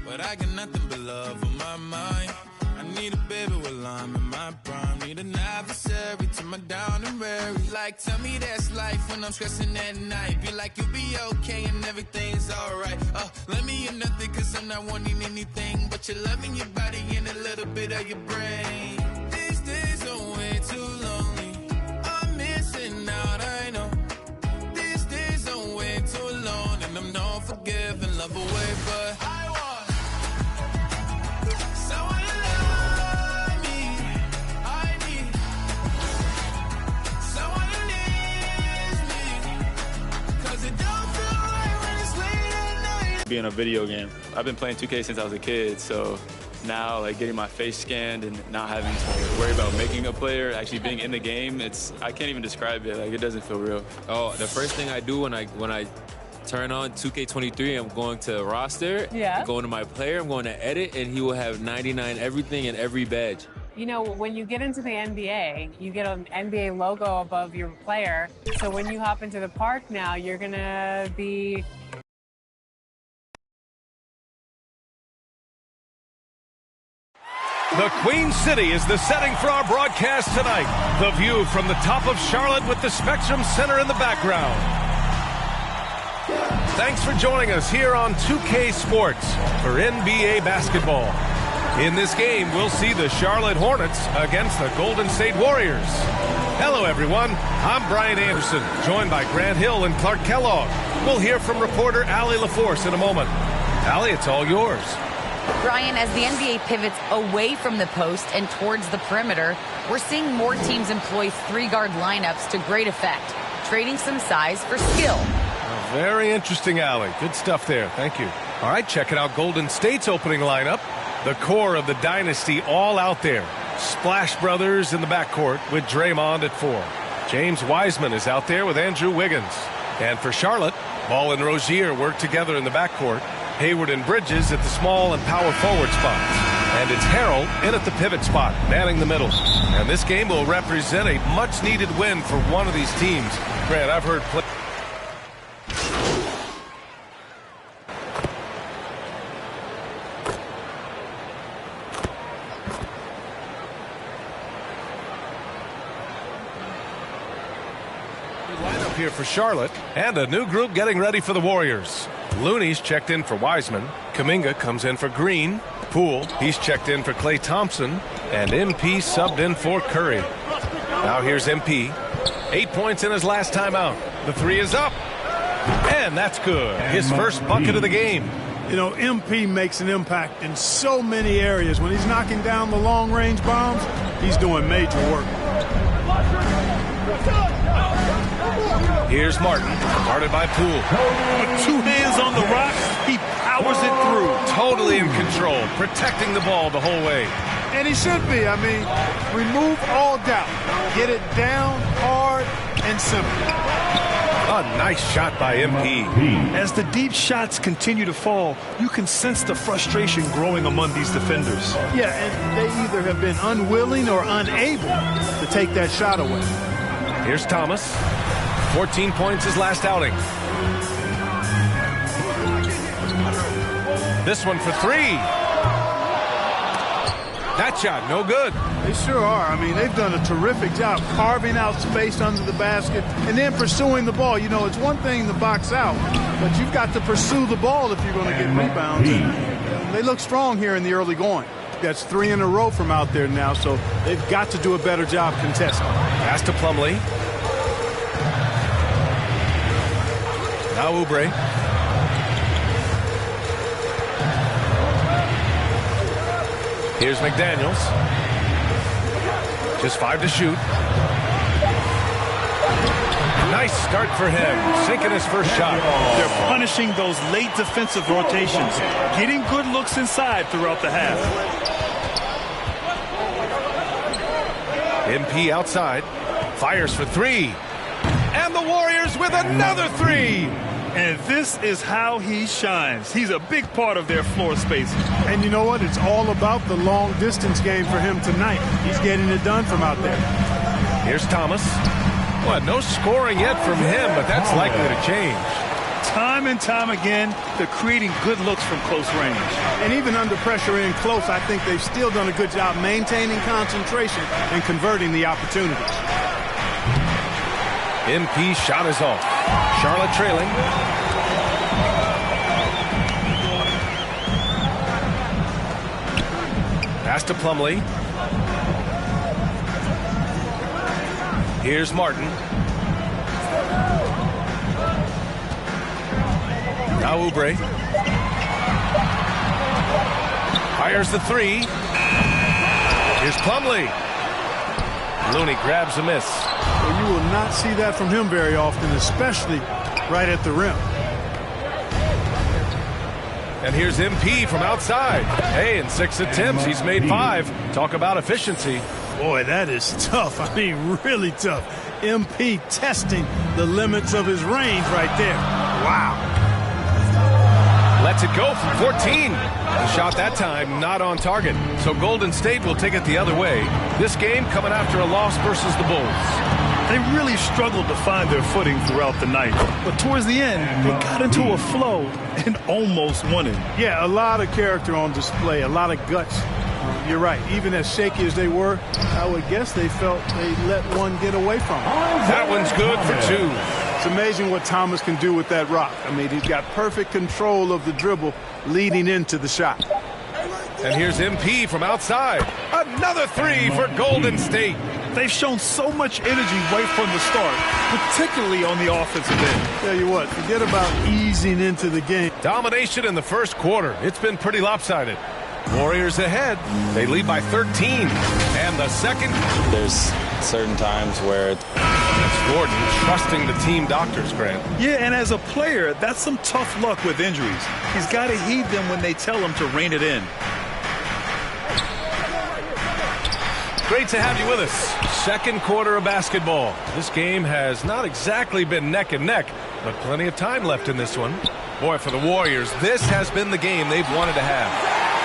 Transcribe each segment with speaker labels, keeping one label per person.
Speaker 1: but I got nothing but love on my mind. I need a baby while I'm in my prime. Need an adversary to my down and weary. Like, tell me that's life when I'm stressing at night. Be like, you'll be okay and everything's alright. Let me in nothing, cause I'm not wanting anything but your love in your body and a little bit of your brain. These days are way too lonely. I'm missing out, I know. These days are way too long, and I'm not forgiving love away, but I want someone to love me. I need someone who needs me, cause it don't feel right when it's late at night.
Speaker 2: Being a video game, I've been playing 2K since I was a kid, so now like getting my face scanned and not having to worry about making a player, actually being in the game, I can't even describe it. Like, it doesn't feel real.
Speaker 3: Oh, the first thing I do when I turn on 2K23, I'm going to roster, going to my player, I'm going to edit, and he will have 99 everything and every badge.
Speaker 4: You know, when you get into the NBA, you get an NBA logo above your player. So when you hop into the park now, you're gonna be
Speaker 5: The Queen City is the setting for our broadcast tonight. The view from the top of Charlotte with the Spectrum Center in the background. Thanks for joining us here on 2K Sports for NBA basketball. In this game, we'll see the Charlotte Hornets against the Golden State Warriors. Hello, everyone. I'm Brian Anderson, joined by Grant Hill and Clark Kellogg. We'll hear from reporter Allie LaForce in a moment. Allie, it's all yours.
Speaker 6: Brian, as the NBA pivots away from the post and towards the perimeter, we're seeing more teams employ three-guard lineups to great effect, trading some size for skill.
Speaker 5: Very interesting, Allie. Good stuff there. Thank you. All right, checking out Golden State's opening lineup. The core of the dynasty all out there. Splash Brothers in the backcourt with Draymond at 4. James Wiseman is out there with Andrew Wiggins. And for Charlotte, Ball and Rozier work together in the backcourt. Hayward and Bridges at the small and power forward spots. And it's Harrell in at the pivot spot, manning the middle. And this game will represent a much-needed win for one of these teams. Grant, I've heard play. Lineup here for Charlotte, and a new group getting ready for the Warriors. Looney's checked in for Wiseman. Kuminga comes in for Green. Poole, he's checked in for Klay Thompson. And MP subbed in for Curry. Now here's MP. 8 points in his last time out. The three is up. And that's good. His first bucket of the game.
Speaker 7: You know, MP makes an impact in so many areas. When he's knocking down the long-range bombs, he's doing major work.
Speaker 5: Here's Martin, guarded by Poole.
Speaker 8: With two hands on the rock, he powers it through.
Speaker 5: Totally in control, protecting the ball the whole way.
Speaker 7: And he should be. I mean, remove all doubt. Get it down, hard, and simple.
Speaker 5: A nice shot by MP.
Speaker 8: As the deep shots continue to fall, you can sense the frustration growing among these defenders.
Speaker 7: Yeah, and they either have been unwilling or unable to take that shot away.
Speaker 5: Here's Thomas. 14 points his last outing. This one for three. That shot, no good.
Speaker 7: They sure are. I mean, they've done a terrific job carving out space under the basket and then pursuing the ball. You know, it's one thing to box out, but you've got to pursue the ball if you're going to get rebounds. And they look strong here in the early going. That's 3 in a row from out there now, so they've got to do a better job contesting.
Speaker 5: Pass to Plumlee. Now Oubre. Here's McDaniels. Just 5 to shoot. Nice start for him. Sinking his first shot.
Speaker 8: They're punishing those late defensive rotations. Getting good looks inside throughout the half.
Speaker 5: MP outside. Fires for 3. And the Warriors with another 3.
Speaker 8: And this is how he shines. He's a big part of their floor space.
Speaker 7: And you know what? It's all about the long distance game for him tonight. He's getting it done from out there.
Speaker 5: Here's Thomas. Well, no scoring yet from him, but that's likely to change.
Speaker 8: Time and time again, they're creating good looks from close range.
Speaker 7: And even under pressure in close, I think they've still done a good job maintaining concentration and converting the opportunities.
Speaker 5: MP shot is off. Charlotte trailing. Pass to Plumlee. Here's Martin. Now Oubre. Fires the three. Here's Plumlee. Looney grabs a miss.
Speaker 7: Well, you will not see that from him very often, especially right at the rim.
Speaker 5: And here's MP from outside. Hey, in 6 attempts, he's made 5. Talk about efficiency.
Speaker 7: Boy, that is tough. I mean, really tough. MP testing the limits of his range right there. Wow.
Speaker 5: Lets it go from 14. The shot that time not on target. So Golden State will take it the other way. This game coming after a loss versus the Bulls.
Speaker 8: They really struggled to find their footing throughout the night. But towards the end, they got into a flow and almost won it.
Speaker 7: Yeah, a lot of character on display, a lot of guts. You're right. Even as shaky as they were, I would guess they felt they let one get away from them.
Speaker 5: That one's good for 2.
Speaker 7: It's amazing what Thomas can do with that rock. I mean, he's got perfect control of the dribble leading into the shot.
Speaker 5: And here's MP from outside. Another 3 for Golden State.
Speaker 8: They've shown so much energy right from the start, particularly on the offensive end.
Speaker 7: Tell you what, forget about easing into the game.
Speaker 5: Domination in the first quarter. It's been pretty lopsided. Warriors ahead. They lead by 13. And the second.
Speaker 9: There's certain times where
Speaker 5: That's Gordon trusting the team doctors, Grant.
Speaker 8: Yeah, and as a player, that's some tough luck with injuries. He's got to heed them when they tell him to rein it in.
Speaker 5: Great to have you with us. Second quarter of basketball. This game has not exactly been neck and neck, but plenty of time left in this one. Boy, for the Warriors, this has been the game they've wanted to have.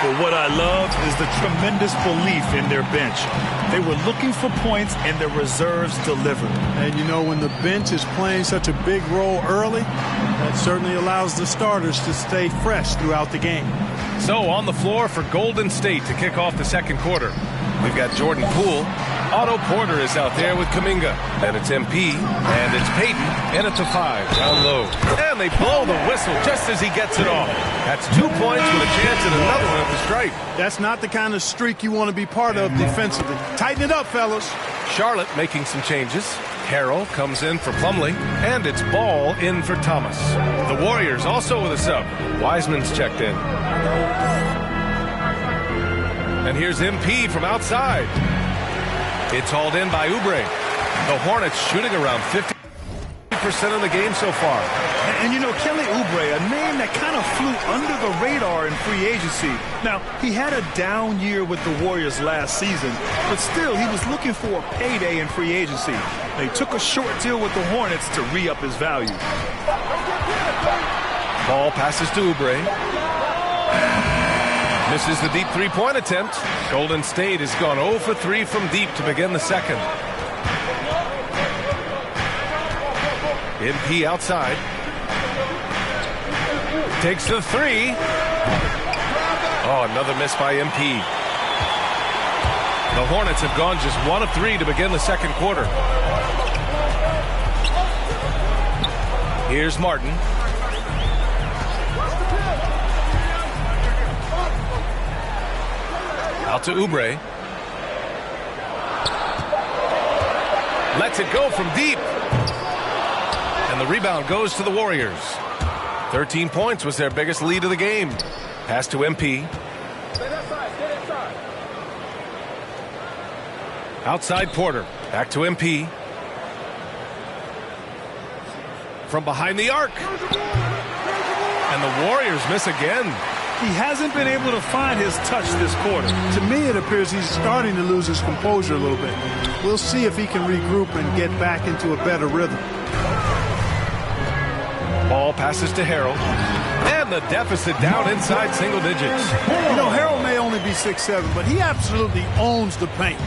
Speaker 8: But what I love is the tremendous belief in their bench. They were looking for points, and their reserves delivered.
Speaker 7: And, you know, when the bench is playing such a big role early, that certainly allows the starters to stay fresh throughout the game.
Speaker 5: So, on the floor for Golden State to kick off the second quarter. We've got Jordan Poole. Otto Porter is out there with Kuminga. Then it's MP. And it's Payton. In at the 5. Down low. And they blow the whistle just as he gets it off. That's 2 points with a chance at another one at the stripe.
Speaker 7: That's not the kind of streak you want to be part of defensively. Tighten it up, fellas.
Speaker 5: Charlotte making some changes. Harrell comes in for Plumlee. And it's Ball in for Thomas. The Warriors also with a sub. Wiseman's checked in. And here's MP from outside. It's hauled in by Oubre. The Hornets shooting around 50% of the game so far.
Speaker 8: And you know, Kelly Oubre, a name that kind of flew under the radar in free agency. Now, he had a down year with the Warriors last season, but still, he was looking for a payday in free agency. They took a short deal with the Hornets to re-up his value.
Speaker 5: Ball passes to Oubre. Misses the deep three-point attempt. Golden State has gone 0 for 3 from deep to begin the second. MP outside. Takes the 3. Oh, another miss by MP. The Hornets have gone just 1 of 3 to begin the second quarter. Here's Martin. Out to Oubre. Lets it go from deep. And the rebound goes to the Warriors. 13 points was their biggest lead of the game. Pass to MP. Outside Porter. Back to MP. From behind the arc. And the Warriors miss again.
Speaker 8: He hasn't been able to find his touch this quarter.
Speaker 7: To me, it appears he's starting to lose his composure a little bit. We'll see if he can regroup and get back into a better rhythm.
Speaker 5: Ball passes to Harrell. And the deficit down inside single digits.
Speaker 7: You know, Harold may only be 6'7", but he absolutely owns the paint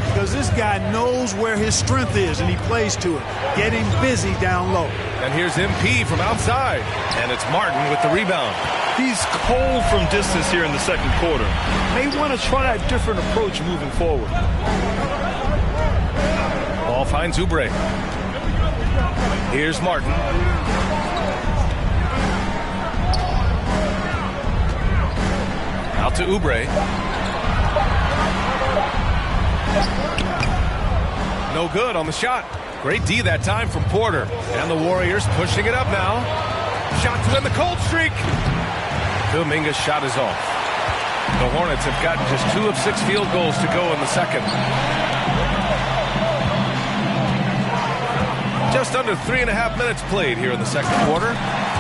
Speaker 7: because this guy knows where his strength is, and he plays to it, getting busy down low.
Speaker 5: And here's MP from outside, and it's Martin with the rebound.
Speaker 8: He's cold from distance here in the second quarter. May want to try a different approach moving forward.
Speaker 5: Ball finds Oubre. Here's Martin. Out to Oubre. No good on the shot. Great D that time from Porter. And the Warriors pushing it up now. Shot to end the cold streak. Dominguez's shot is off. The Hornets have gotten just 2 of 6 field goals to go in the second. Just under 3.5 minutes played here in the second quarter.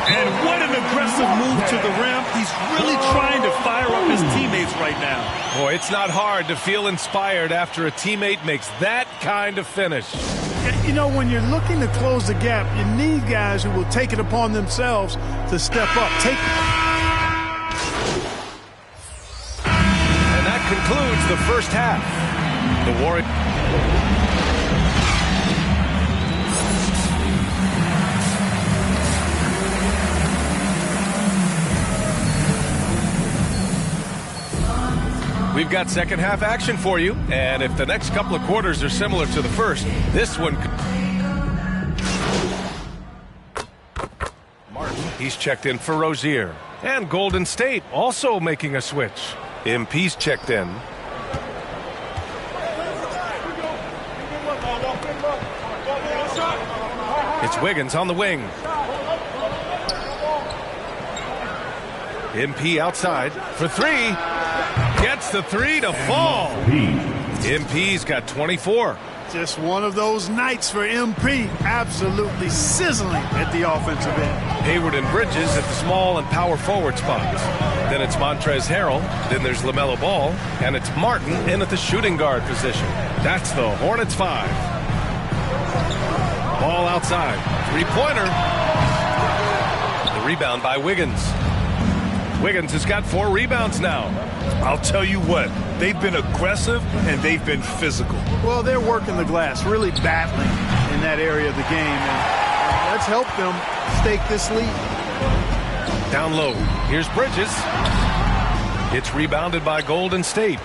Speaker 8: And what an aggressive move to the rim. He's really trying to fire up his teammates right now.
Speaker 5: Boy, it's not hard to feel inspired after a teammate makes that kind of finish.
Speaker 7: You know, when you're looking to close the gap, you need guys who will take it upon themselves to step up.
Speaker 5: And that concludes the first half. The Warriors. We've got second half action for you, and if the next couple of quarters are similar to the first, this one... Martin, he's checked in for Rozier. And Golden State also making a switch. MP's checked in. It's Wiggins on the wing. MP outside for 3. Gets the 3 to fall. MP's got 24.
Speaker 7: Just one of those nights for MP. Absolutely sizzling at the offensive end.
Speaker 5: Hayward and Bridges at the small and power forward spots. Then it's Montrezl Harrell. Then there's LaMelo Ball. And it's Martin in at the shooting guard position. That's the Hornets 5. Ball outside. 3-pointer. The rebound by Wiggins. Wiggins has got 4 rebounds now.
Speaker 8: I'll tell you what, they've been aggressive and they've been physical.
Speaker 7: Well, they're working the glass, really battling in that area of the game. And let's help them stake this lead.
Speaker 5: Down low, here's Bridges. It's rebounded by Golden State.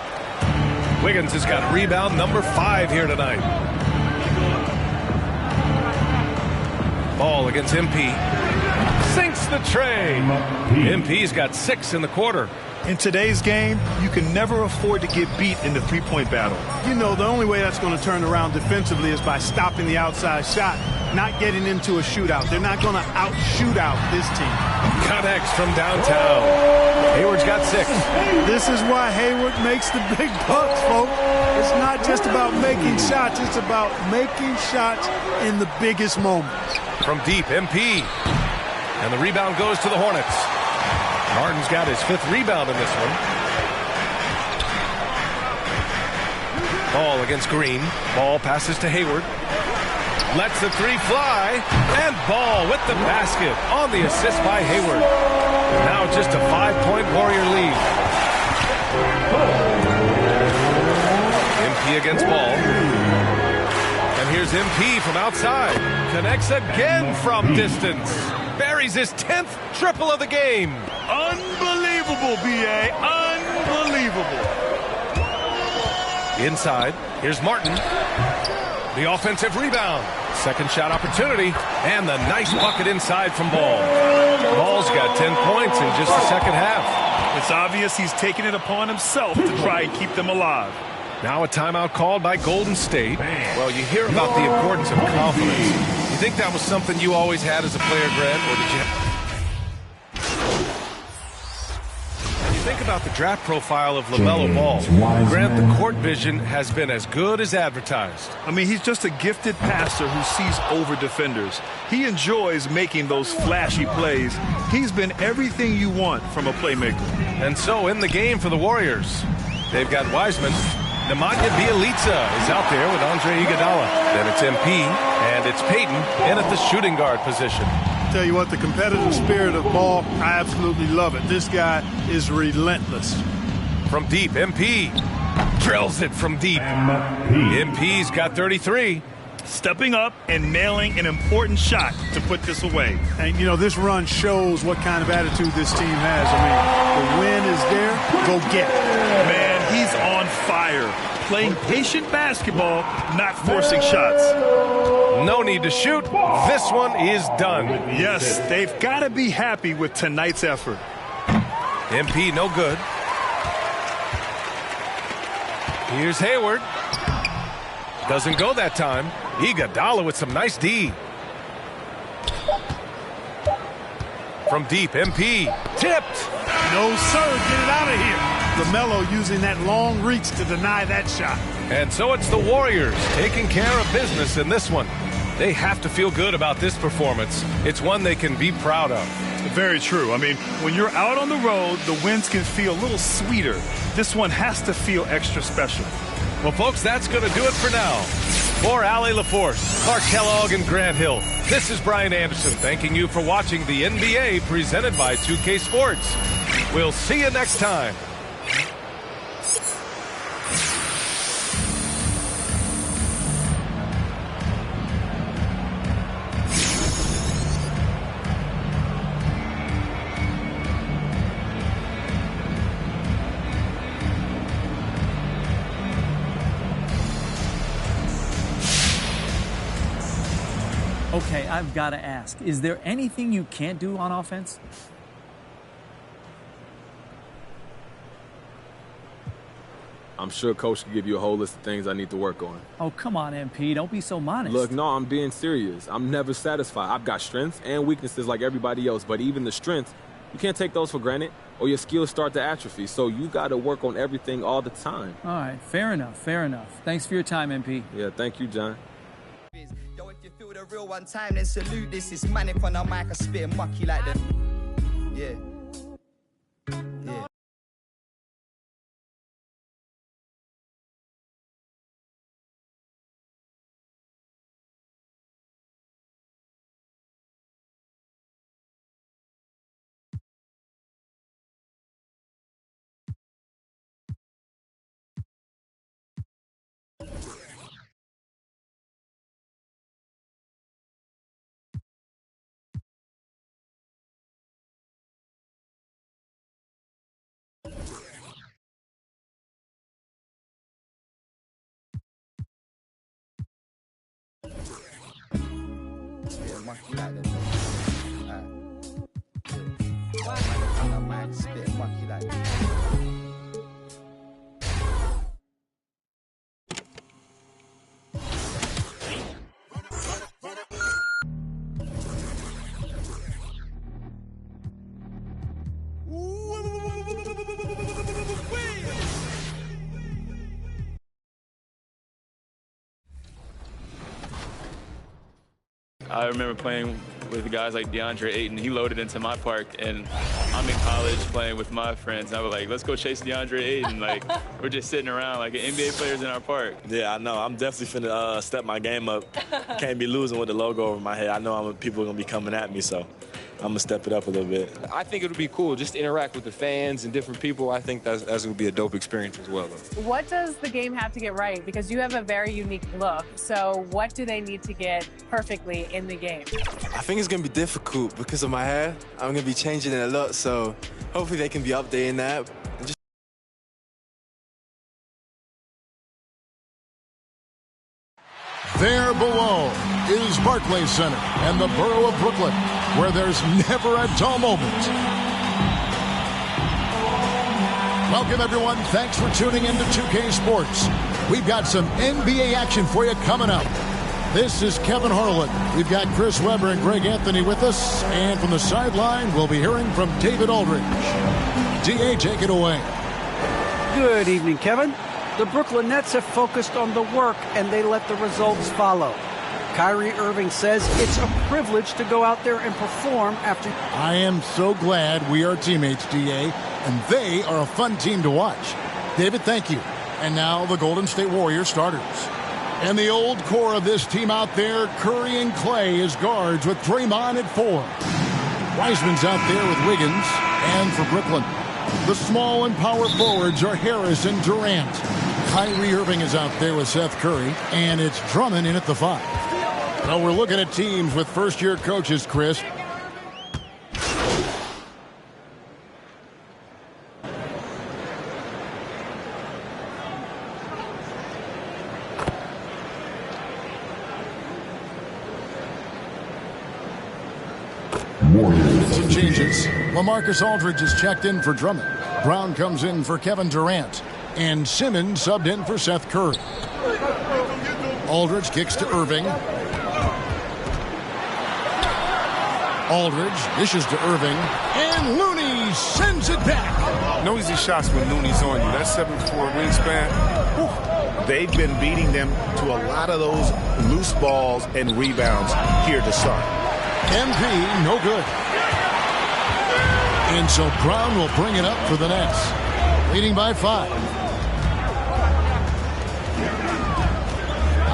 Speaker 5: Wiggins has got rebound number 5 here tonight. Ball against MP. Sinks the tray. MP's got 6 in the quarter.
Speaker 8: In today's game, you can never afford to get beat in the three-point battle.
Speaker 7: You know, the only way that's going to turn around defensively is by stopping the outside shot, not getting into a shootout. They're not going to out-shoot out this team.
Speaker 5: Connects from downtown. Hayward's got 6.
Speaker 7: This is why Hayward makes the big bucks, folks. It's not just about making shots. It's about making shots in the biggest moments.
Speaker 5: From deep, MP. And the rebound goes to the Hornets. Martin's got his 5th rebound in this one. Ball against Green. Ball passes to Hayward. Lets the 3 fly. And Ball with the basket on the assist by Hayward. Now just a 5-point Warrior lead. MP against Ball. And here's MP from outside. Connects again from distance. Buries his 10th triple of the game.
Speaker 8: Unbelievable, B.A. Unbelievable.
Speaker 5: Inside, here's Martin. The offensive rebound. Second shot opportunity. And the nice bucket inside from Ball. Ball's got 10 points in just the second half.
Speaker 8: It's obvious he's taking it upon himself to try and keep them alive.
Speaker 5: Now a timeout called by Golden State. Well, you hear about the importance of confidence. You think that was something you always had as a player, Grant, or did you? When you think about the draft profile of LaMelo Ball, Grant, the court vision has been as good as advertised.
Speaker 8: I mean, he's just a gifted passer who sees over defenders. He enjoys making those flashy plays. He's been everything you want from a playmaker.
Speaker 5: And so in the game for the Warriors, they've got Wiseman. Nemanja Bjelica is out there with Andre Iguodala. Then it's MP, and it's Payton in at the shooting guard position.
Speaker 7: Tell you what, the competitive spirit of ball, I absolutely love it. This guy is relentless.
Speaker 5: From deep, MP drills it from deep. MP's got 33.
Speaker 8: Stepping up and nailing an important shot to put this away.
Speaker 7: And, you know, this run shows what kind of attitude this team has. I mean, the win is there. Go get it.
Speaker 8: Man, he's on fire. Playing patient basketball, not forcing shots.
Speaker 5: No need to shoot. This one is done.
Speaker 8: Yes, they've got to be happy with tonight's effort.
Speaker 5: MP no good. Here's Hayward. Doesn't go that time. Iguodala with some nice D. From deep, MP. Tipped.
Speaker 7: No, sir. Get it out of here. LaMelo using that long reach to deny that shot.
Speaker 5: And so it's the Warriors taking care of business in this one. They have to feel good about this performance. It's one they can be proud of.
Speaker 8: Very true. I mean, when you're out on the road, the wins can feel a little sweeter. This one has to feel extra special.
Speaker 5: Well, folks, that's going to do it for now. For Allie LaForce, Clark Kellogg, and Grant Hill, this is Brian Anderson thanking you for watching the NBA presented by 2K Sports. We'll see you next time.
Speaker 10: Okay, I've got to ask, is there anything you can't do on offense?
Speaker 11: I'm sure Coach can give you a whole list of things I need to work on.
Speaker 10: Oh, come on, MP. Don't be so modest.
Speaker 11: Look, no, I'm being serious. I'm never satisfied. I've got strengths and weaknesses like everybody else, but even the strengths, you can't take those for granted or your skills start to atrophy. So you got to work on everything all the time.
Speaker 10: All right, fair enough, fair enough. Thanks for your time, MP.
Speaker 11: Yeah, thank you, John.
Speaker 12: Yo, if you feel the real one time, then salute. This is manic on the mic, I spit mucky like that. Yeah. Yeah. Spit mucky like that. Manic on the mic, spit mucky like that.
Speaker 2: I remember playing with guys like DeAndre Ayton. He loaded into my park, and I'm in college playing with my friends. And I was like, let's go chase DeAndre Ayton. Like, we're just sitting around like NBA players in our park.
Speaker 13: Yeah, I know. I'm definitely finna step my game up. Can't be losing with the logo over my head. I know people are going to be coming at me, so I'm going to step it up a little bit.
Speaker 14: I think it would be cool just to interact with the fans and different people. I think that's going to be a dope experience as well, though.
Speaker 4: What does the game have to get right? Because you have a very unique look. So what do they need to get perfectly in the game?
Speaker 15: I think it's going to be difficult because of my hair. I'm going to be changing it a lot, so hopefully they can be updating that.
Speaker 16: There below is Barclays Center and the borough of Brooklyn, where there's never a dull moment. Welcome, everyone. Thanks for tuning in to 2K Sports. We've got some NBA action for you coming up. This is Kevin Harlan. We've got Chris Webber and Greg Anthony with us. And from the sideline, we'll be hearing from David Aldridge. DA, take it away.
Speaker 17: Good evening, Kevin. The Brooklyn Nets have focused on the work, and they let the results follow. Kyrie Irving says it's a privilege to go out there and perform after...
Speaker 16: I am so glad we are teammates, DA, and they are a fun team to watch. David, thank you. And now the Golden State Warriors starters. And the old core of this team out there, Curry and Clay as guards with Draymond at 4. Wiseman's out there with Wiggins. And for Brooklyn, the small and power forwards are Harris and Durant. Kyrie Irving is out there with Seth Curry. And it's Drummond in at the 5. Now we're looking at teams with first-year coaches, Chris. Some changes. LaMarcus Aldridge is checked in for Drummond. Brown comes in for Kevin Durant. And Simmons subbed in for Seth Curry. Aldridge kicks to Irving. Aldridge dishes to Irving. And Looney sends it back.
Speaker 18: No easy shots when Looney's on you. That 7'4" wingspan. Whew.
Speaker 19: They've been beating them to a lot of those loose balls and rebounds here to start.
Speaker 16: MP, no good. And so Brown will bring it up for the Nets. Leading by 5.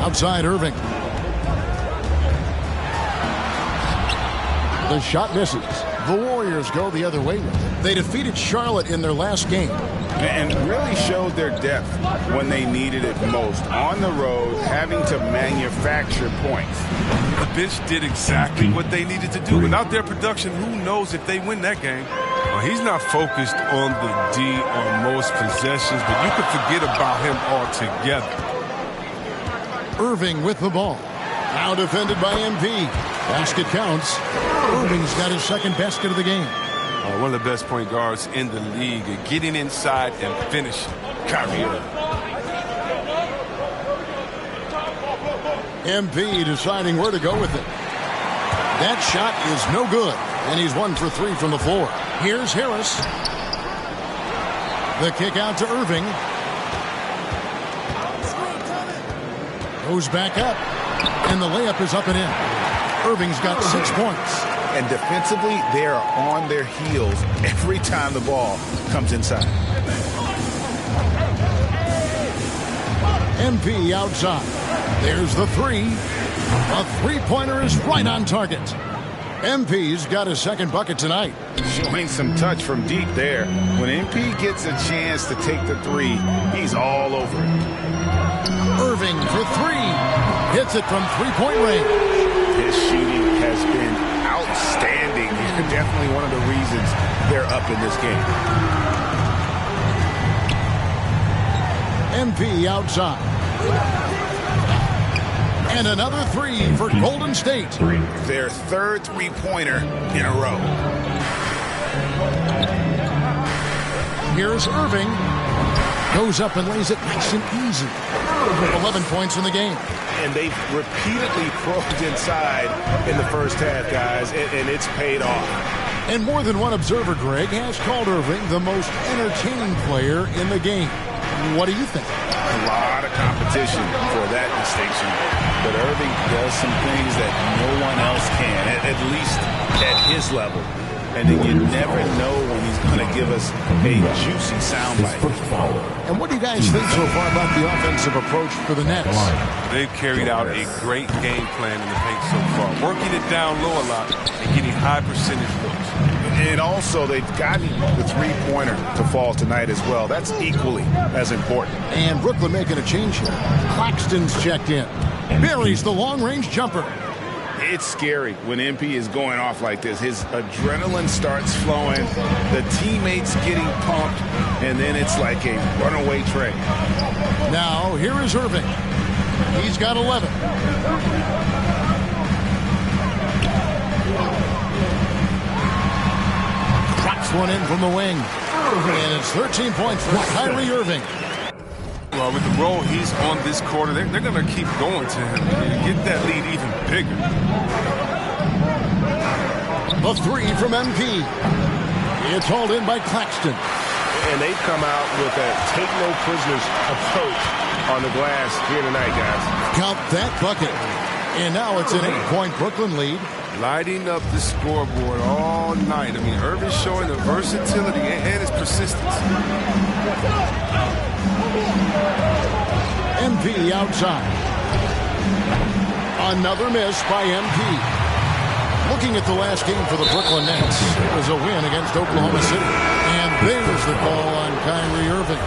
Speaker 16: Outside Irving. The shot misses. The Warriors go the other way with it. They defeated Charlotte in their last game.
Speaker 19: And really showed their depth when they needed it most. On the road, having to manufacture points.
Speaker 18: The bench did exactly what they needed to do. Without their production, who knows if they win that game? Well, he's not focused on the D on most possessions, but you could forget about him altogether.
Speaker 16: Irving with the ball. Now defended by MP. Basket counts. Irving's got his second basket of the game.
Speaker 18: One of the best point guards in the league at getting inside and finishing. Kyrie Irving.
Speaker 16: MP deciding where to go with it. That shot is no good, and he's 1 for 3 from the floor. Here's Harris. The kick out to Irving. Goes back up, and the layup is up and in. Irving's got 6 points.
Speaker 19: And defensively, they are on their heels every time the ball comes inside.
Speaker 16: MP outside. There's the 3. A three-pointer is right on target. MP's got his second bucket tonight.
Speaker 19: Showing some touch from deep there. When MP gets a chance to take the 3, he's all over it.
Speaker 16: Irving for 3. Hits it from three-point range.
Speaker 19: His shooting has been outstanding. Definitely one of the reasons they're up in this game.
Speaker 16: MP outside. And another 3 for Golden State.
Speaker 19: Their third three-pointer in a row.
Speaker 16: Here's Irving. Goes up and lays it nice and easy. 11 points in the game.
Speaker 19: And they've repeatedly probed inside in the first half, guys, and it's paid off.
Speaker 16: And more than one observer, Greg, has called Irving the most entertaining player in the game. What do you think?
Speaker 19: A lot of competition for that distinction. But Irving does some things that no one else can, at least at his level. And then you never know when he's going to give us a juicy soundbite.
Speaker 16: And what do you guys think so far about the offensive approach for the Nets?
Speaker 18: They've carried out a great game plan in the paint so far, working it down low a lot and getting high percentage looks.
Speaker 19: And also, they've gotten the three-pointer to fall tonight as well. That's equally as important.
Speaker 16: And Brooklyn making a change here. Claxton's checked in. Buries the long-range jumper.
Speaker 19: It's scary when MP is going off like this. His adrenaline starts flowing, the teammates getting pumped, and then it's like a runaway train.
Speaker 16: Now, here is Irving. He's got 11. Drops one in from the wing. And it's 13 points for Kyrie Irving.
Speaker 18: Well, with the role he's on this quarter, they're going to keep going to him to get that lead even bigger.
Speaker 16: The 3 from MP. It's hauled in by Claxton.
Speaker 19: And they've come out with a take-no-prisoners approach on the glass here tonight, guys.
Speaker 16: Count that bucket. And now it's an 8-point Brooklyn lead.
Speaker 18: Lighting up the scoreboard all night. I mean, Irving's showing the versatility and his persistence.
Speaker 16: MP outside. Another miss by MP. Looking at the last game for the Brooklyn Nets, it was a win against Oklahoma City. And there's the call on Kyrie Irving.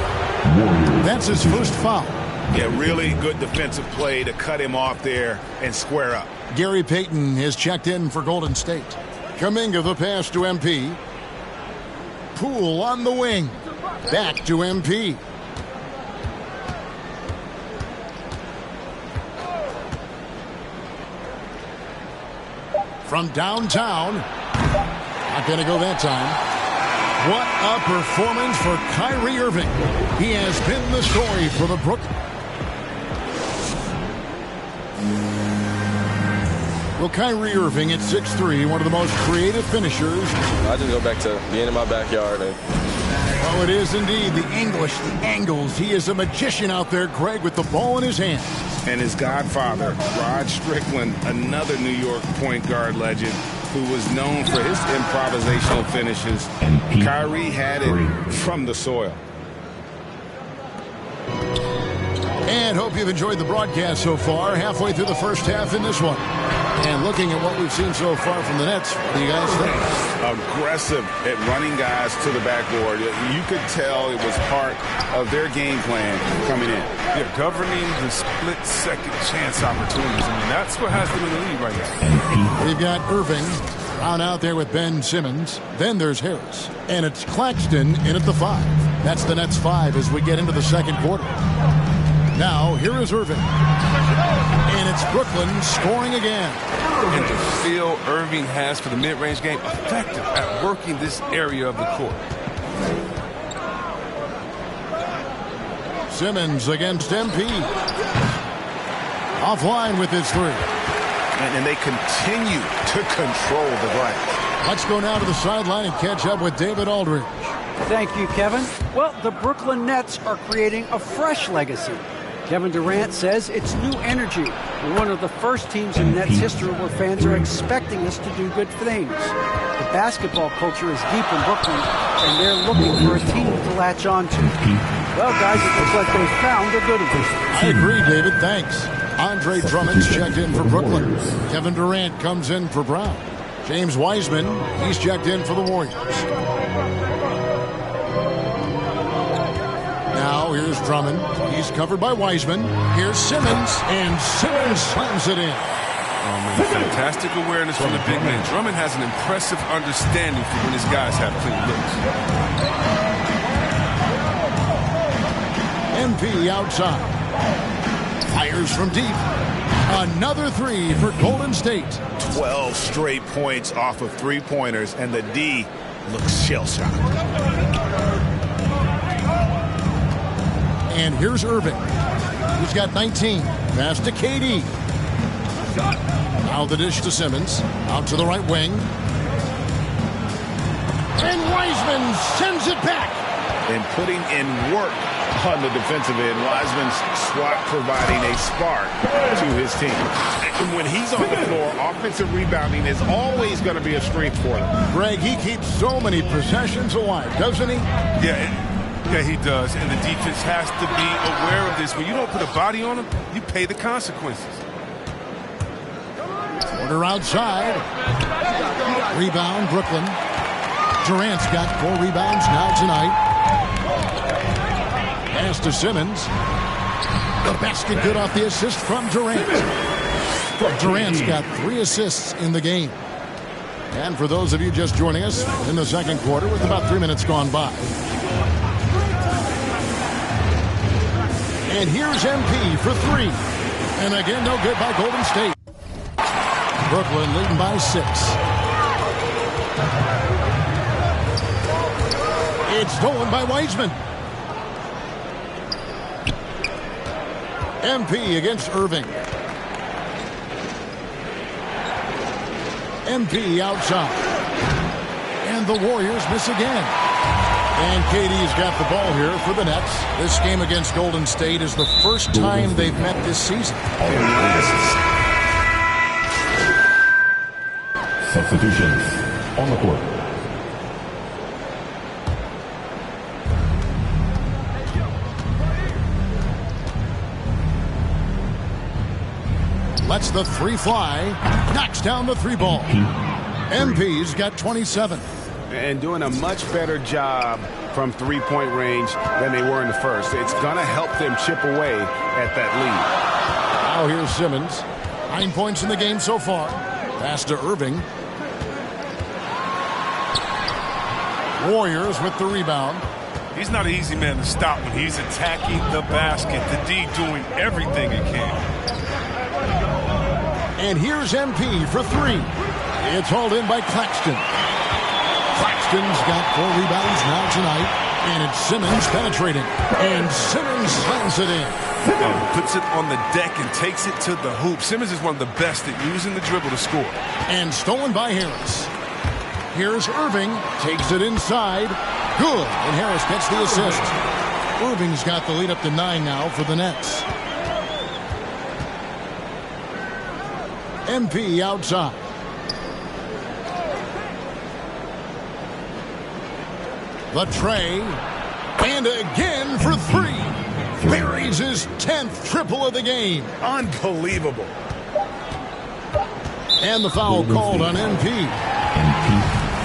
Speaker 16: That's his first foul.
Speaker 19: Yeah, really good defensive play to cut him off there and square up.
Speaker 16: Gary Payton has checked in for Golden State. Kuminga the pass to MP. Poole on the wing. Back to MP. From downtown. Not going to go that time. What a performance for Kyrie Irving. He has been the story for the Brooklyn. Well, Kyrie Irving at 6'3", one of the most creative finishers.
Speaker 14: I just go back to being in my backyard.
Speaker 16: Oh, it is indeed. The English, the angles. He is a magician out there, Greg, with the ball in his hands.
Speaker 19: And his godfather, Rod Strickland, another New York point guard legend who was known for his improvisational finishes. Kyrie had it from the soil.
Speaker 16: And hope you've enjoyed the broadcast so far. Halfway through the first half in this one. And looking at what we've seen so far from the Nets, what do you guys think?
Speaker 19: Aggressive at running guys to the backboard. You could tell it was part of their game plan coming in.
Speaker 18: Yeah, governing the split-second chance opportunities. I mean, that's what has them in the lead right now.
Speaker 16: We've got Irving down out there with Ben Simmons. Then there's Harris. And it's Claxton in at the 5. That's the Nets 5 as we get into the second quarter. Now, here is Irving. And it's Brooklyn scoring again.
Speaker 18: And the feel Irving has for the mid-range game, effective at working this area of the court.
Speaker 16: Simmons against MP. Offline with his 3.
Speaker 19: And they continue to control the glass.
Speaker 16: Let's go now to the sideline and catch up with David Aldridge.
Speaker 17: Thank you, Kevin. Well, the Brooklyn Nets are creating a fresh legacy. Kevin Durant says it's new energy. We're one of the first teams in Nets history where fans are expecting us to do good things. The basketball culture is deep in Brooklyn, and they're looking for a team to latch on to. Well, guys, it looks like they've found a good addition.
Speaker 16: I agree, David. Thanks. Andre Drummond's checked in for Brooklyn. Kevin Durant comes in for Brown. James Wiseman, he's checked in for the Warriors. Now here's Drummond. He's covered by Wiseman. Here's Simmons, and Simmons slams it in.
Speaker 18: Fantastic awareness from the big man. Drummond has an impressive understanding for when his guys have clean looks.
Speaker 16: MP outside. Fires from deep. Another 3 for Golden State.
Speaker 19: 12 straight points off of three-pointers, and the D looks shell-shocked.
Speaker 16: And here's Irving. He's got 19. Pass to KD. Now the dish to Simmons. Out to the right wing. And Wiseman sends it back.
Speaker 19: And putting in work on the defensive end. Wiseman's swat providing a spark to his team. And when he's on the floor, offensive rebounding is always going to be a strength for him.
Speaker 16: Greg, he keeps so many possessions alive, doesn't he?
Speaker 18: Yeah, he does. And the defense has to be aware of this. When you don't put a body on him, you pay the consequences.
Speaker 16: Order outside. Rebound, Brooklyn. Durant's got 4 rebounds now tonight. Pass to Simmons. The basket good off the assist from Durant. Durant's got 3 assists in the game. And for those of you just joining us in the second quarter with about 3 minutes gone by. And here's MP for 3. And again, no good by Golden State. Brooklyn leading by 6. It's stolen by Wiseman. MP against Irving. MP outside. And the Warriors miss again. And KD's got the ball here for the Nets. This game against Golden State is the first time they've met this season.
Speaker 20: Substitutions on the court.
Speaker 16: Lets the three fly. Knocks down the three ball. MP's got 27.
Speaker 19: And doing a much better job from three-point range than they were in the first. It's going to help them chip away at that lead.
Speaker 16: Now here's Simmons. 9 points in the game so far. Pass to Irving. Warriors with the rebound.
Speaker 18: He's not an easy man to stop when he's attacking the basket. The D doing everything he can.
Speaker 16: And here's MP for three. It's hauled in by Claxton. Claxton's got 4 rebounds now tonight. And it's Simmons penetrating. And Simmons slams it in.
Speaker 18: Puts it on the deck and takes it to the hoop. Simmons is one of the best at using the dribble to score.
Speaker 16: And stolen by Harris. Here's Irving. Takes it inside. Good. And Harris gets the assist. Irving's got the lead up to 9 now for the Nets. MP outside. The tray. And again for three. Buries his 10th triple of the game.
Speaker 19: Unbelievable.
Speaker 16: And the foul called on MP.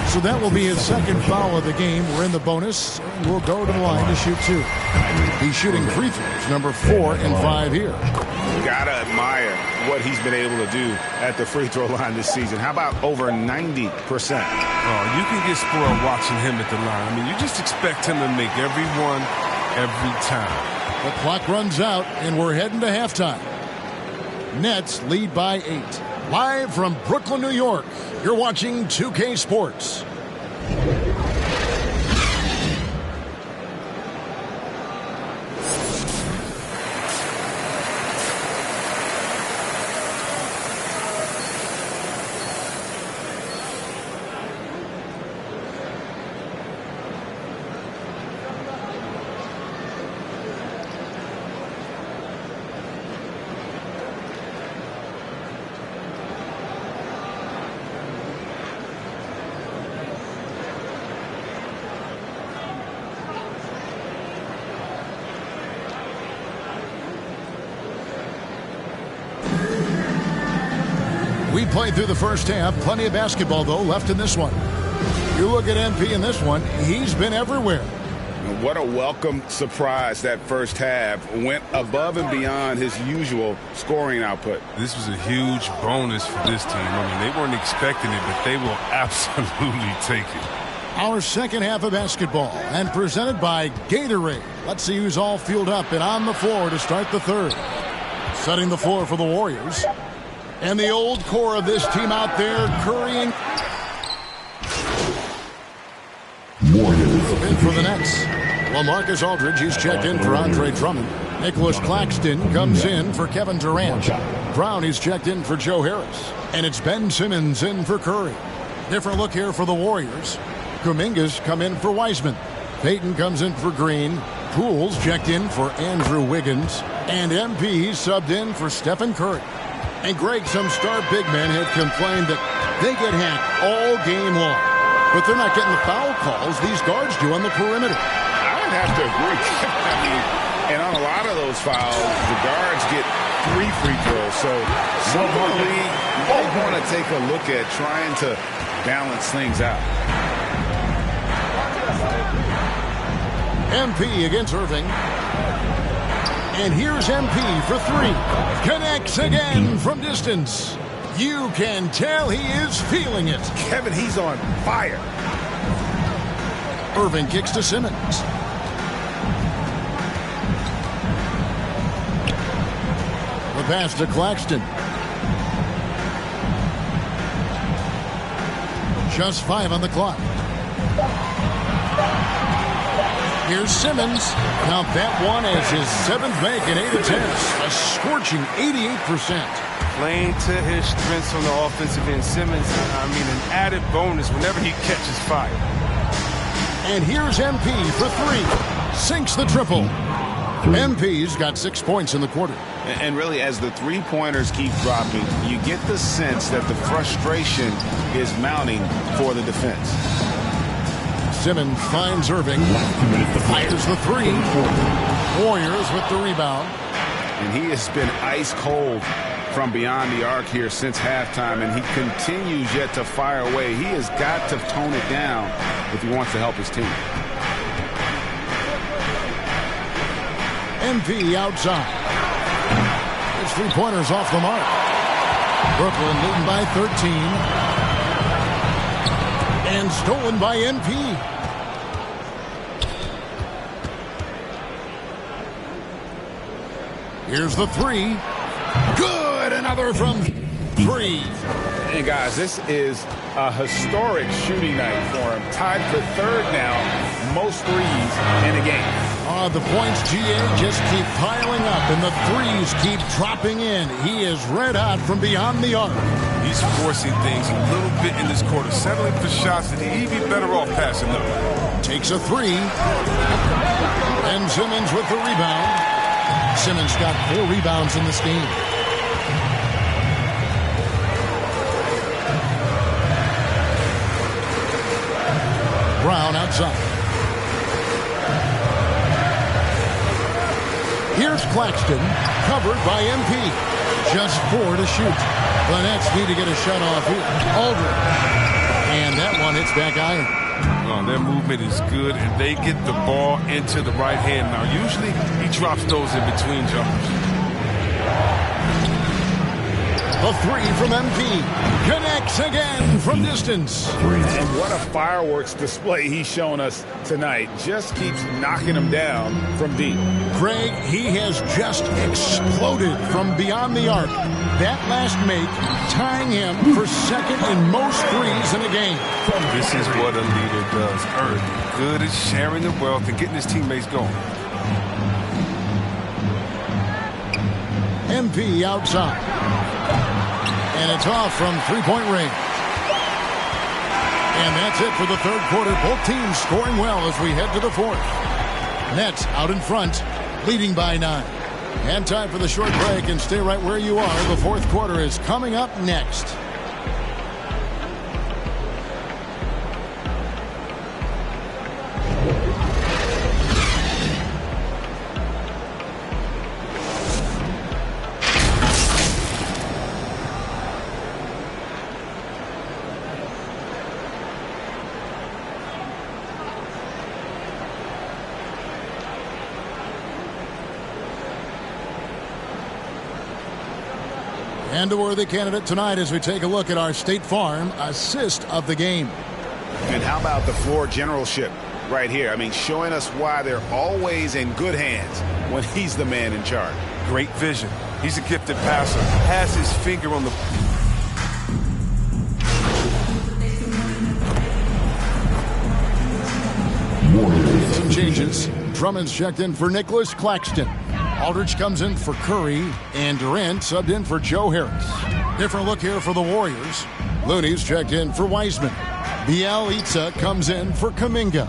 Speaker 16: So that will be his second foul of the game. We're in the bonus, and we'll go to the line to shoot 2. He's shooting free throws, number 4 and 5 here.
Speaker 19: Gotta admire what he's been able to do at the free throw line this season. How about over 90%?
Speaker 18: Oh, you can get spoiled watching him at the line. I mean, you just expect him to make every one, every time.
Speaker 16: The clock runs out, and we're heading to halftime. Nets lead by 8. Live from Brooklyn, New York, you're watching 2K Sports. We played through the first half. Plenty of basketball, though, left in this one. You look at MP in this one, he's been everywhere.
Speaker 19: What a welcome surprise that first half. Went above and beyond his usual scoring output.
Speaker 18: This was a huge bonus for this team. I mean, they weren't expecting it, but they will absolutely take it.
Speaker 16: Our second half of basketball, and presented by Gatorade. Let's see who's all fueled up and on the floor to start the third. Setting the floor for the Warriors. And the old core of this team out there, Curry and Warriors in for the Nets. Well, Marcus Aldridge, he's checked in for Andre Drummond. Nicholas Claxton comes in for Kevin Durant. Brown, he's checked in for Joe Harris. And it's Ben Simmons in for Curry. Different look here for the Warriors. Kuminga's come in for Wiseman. Payton comes in for Green. Poole's checked in for Andrew Wiggins. And MP subbed in for Stephen Curry. And Greg, some star big men have complained that they get hacked all game long. But they're not getting the foul calls these guards do on the perimeter.
Speaker 19: I would have to agree. I mean, and on a lot of those fouls, the guards get 3 free throws. So suddenly they want to take a look at trying to balance things out.
Speaker 16: MP against Irving. And here's MP for 3. Connects again from distance. You can tell he is feeling it.
Speaker 19: Kevin, he's on fire.
Speaker 16: Irving kicks to Simmons. The pass to Claxton. Just 5 on the clock. Here's Simmons. Count that one as his 7th make in 8 attempts. A scorching 88%.
Speaker 14: Playing to his strengths on the offensive end. Simmons, I mean, an added bonus whenever he catches fire.
Speaker 16: And here's MP for 3. Sinks the triple. MP's got 6 points in the quarter.
Speaker 19: And really, as the three-pointers keep dropping, you get the sense that the frustration is mounting for the defense.
Speaker 16: Simmons finds Irving. Fires the 3. Warriors with the rebound.
Speaker 19: And he has been ice cold from beyond the arc here since halftime, and he continues yet to fire away. He has got to tone it down if he wants to help his team.
Speaker 16: MP outside. His three-pointers off the mark. Brooklyn leading by 13. And stolen by MP. Here's the three. Good. Another from three.
Speaker 19: And guys, this is a historic shooting night for him. Tied for third now, most threes in a game.
Speaker 16: The points, GA, just keep piling up, and the threes keep dropping in. He is red hot from beyond the arc.
Speaker 18: He's forcing things a little bit in this quarter, settling for shots that he'd be better off passing them.
Speaker 16: Takes a three. And Simmons with the rebound. Simmons got 4 rebounds in this game. Brown outside. Here's Claxton, covered by MP. Just 4 to shoot. The Nets need to get a shot off here. Aldridge. And that one hits back iron.
Speaker 18: Oh, their movement is good, and they get the ball into the right hand. Now, usually he drops those in between jumpers.
Speaker 16: A three from MP. Connects again from distance.
Speaker 19: And what a fireworks display he's shown us tonight. Just keeps knocking them down from deep.
Speaker 16: Craig, he has just exploded from beyond the arc. That last make tying him for second in most threes in a game.
Speaker 18: This is what a leader does. Good at sharing the wealth and getting his teammates going.
Speaker 16: MP outside. And it's off from three-point range. And that's it for the third quarter. Both teams scoring well as we head to the fourth. Nets out in front, leading by 9. And time for the short break, and stay right where you are. The fourth quarter is coming up next. And a worthy candidate tonight as we take a look at our State Farm assist of the game.
Speaker 19: And how about the floor generalship right here? I mean, showing us why they're always in good hands when he's the man in charge.
Speaker 18: Great vision. He's a gifted passer. Has his finger on the...
Speaker 16: Some changes. Drummond's checked in for Nicholas Claxton. Aldridge comes in for Curry, and Durant subbed in for Joe Harris. Different look here for the Warriors. Looney's checked in for Wiseman. Bielitsa comes in for Kuminga.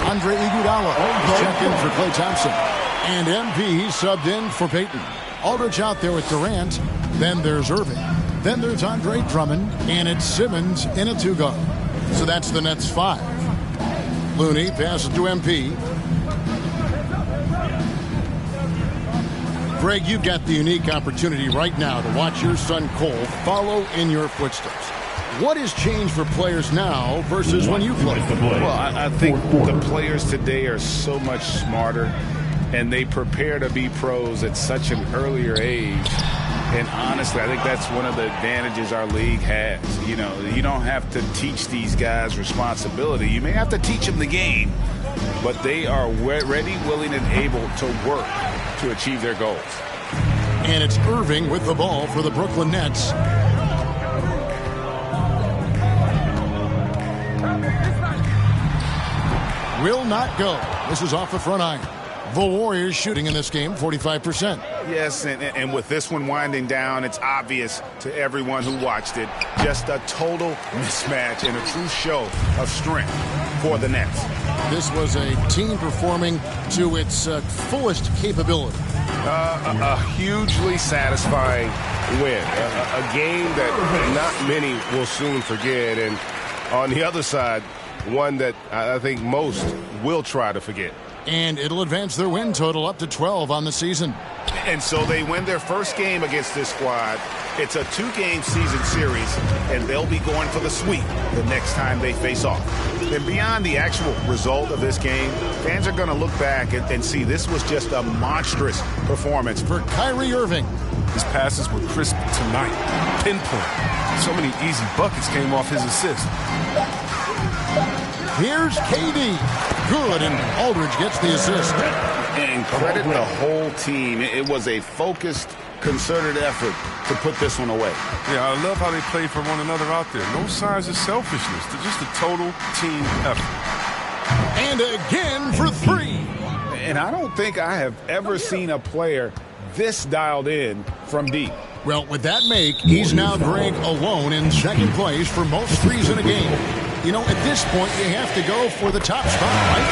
Speaker 16: Andre Iguodala checked in for Klay Thompson. And MP subbed in for Payton. Aldridge out there with Durant. Then there's Irving. Then there's Andre Drummond. And it's Simmons in a 2-guard. So that's the Nets 5. Looney passes to MP. Greg, you've got the unique opportunity right now to watch your son Cole follow in your footsteps. What has changed for players now versus when you played?
Speaker 19: Well, I think the players today are so much smarter, and they prepare to be pros at such an earlier age. And honestly, I think that's one of the advantages our league has. You know, you don't have to teach these guys responsibility. You may have to teach them the game, but they are ready, willing, and able to work to achieve their goals.
Speaker 16: And it's Irving with the ball for the Brooklyn Nets. Will not go. This is off the front iron. The Warriors shooting in this game 45%.
Speaker 19: Yes, and with this one winding down, it's obvious to everyone who watched it. Just a total mismatch and a true show of strength for the Nets.
Speaker 16: This was a team performing to its fullest capability.
Speaker 21: A hugely satisfying win. A game that not many will soon forget. And on the other side, one that I think most will try to forget.
Speaker 16: And it'll advance their win total up to 12 on the season.
Speaker 21: And so they win their first game against this squad. It's a 2-game season series, and they'll be going for the sweep the next time they face off. And beyond the actual result of this game, fans are going to look back and see this was just a monstrous performance.
Speaker 16: For Kyrie Irving.
Speaker 18: His passes were crisp tonight. Pinpoint. So many easy buckets came off his assist.
Speaker 16: Here's KD. Good, and Aldridge gets the assist.
Speaker 21: And credit the whole team. It was a focused, concerted effort to put this one away.
Speaker 18: Yeah, I love how they play for one another out there. No signs of selfishness. They're just a total team effort.
Speaker 16: And again for 3.
Speaker 21: And I don't think I have ever seen a player this dialed in from deep.
Speaker 16: Well, with that make, he's now, Greg, alone in second place for most threes in a game. You know, at this point, you have to go for the top spot, right?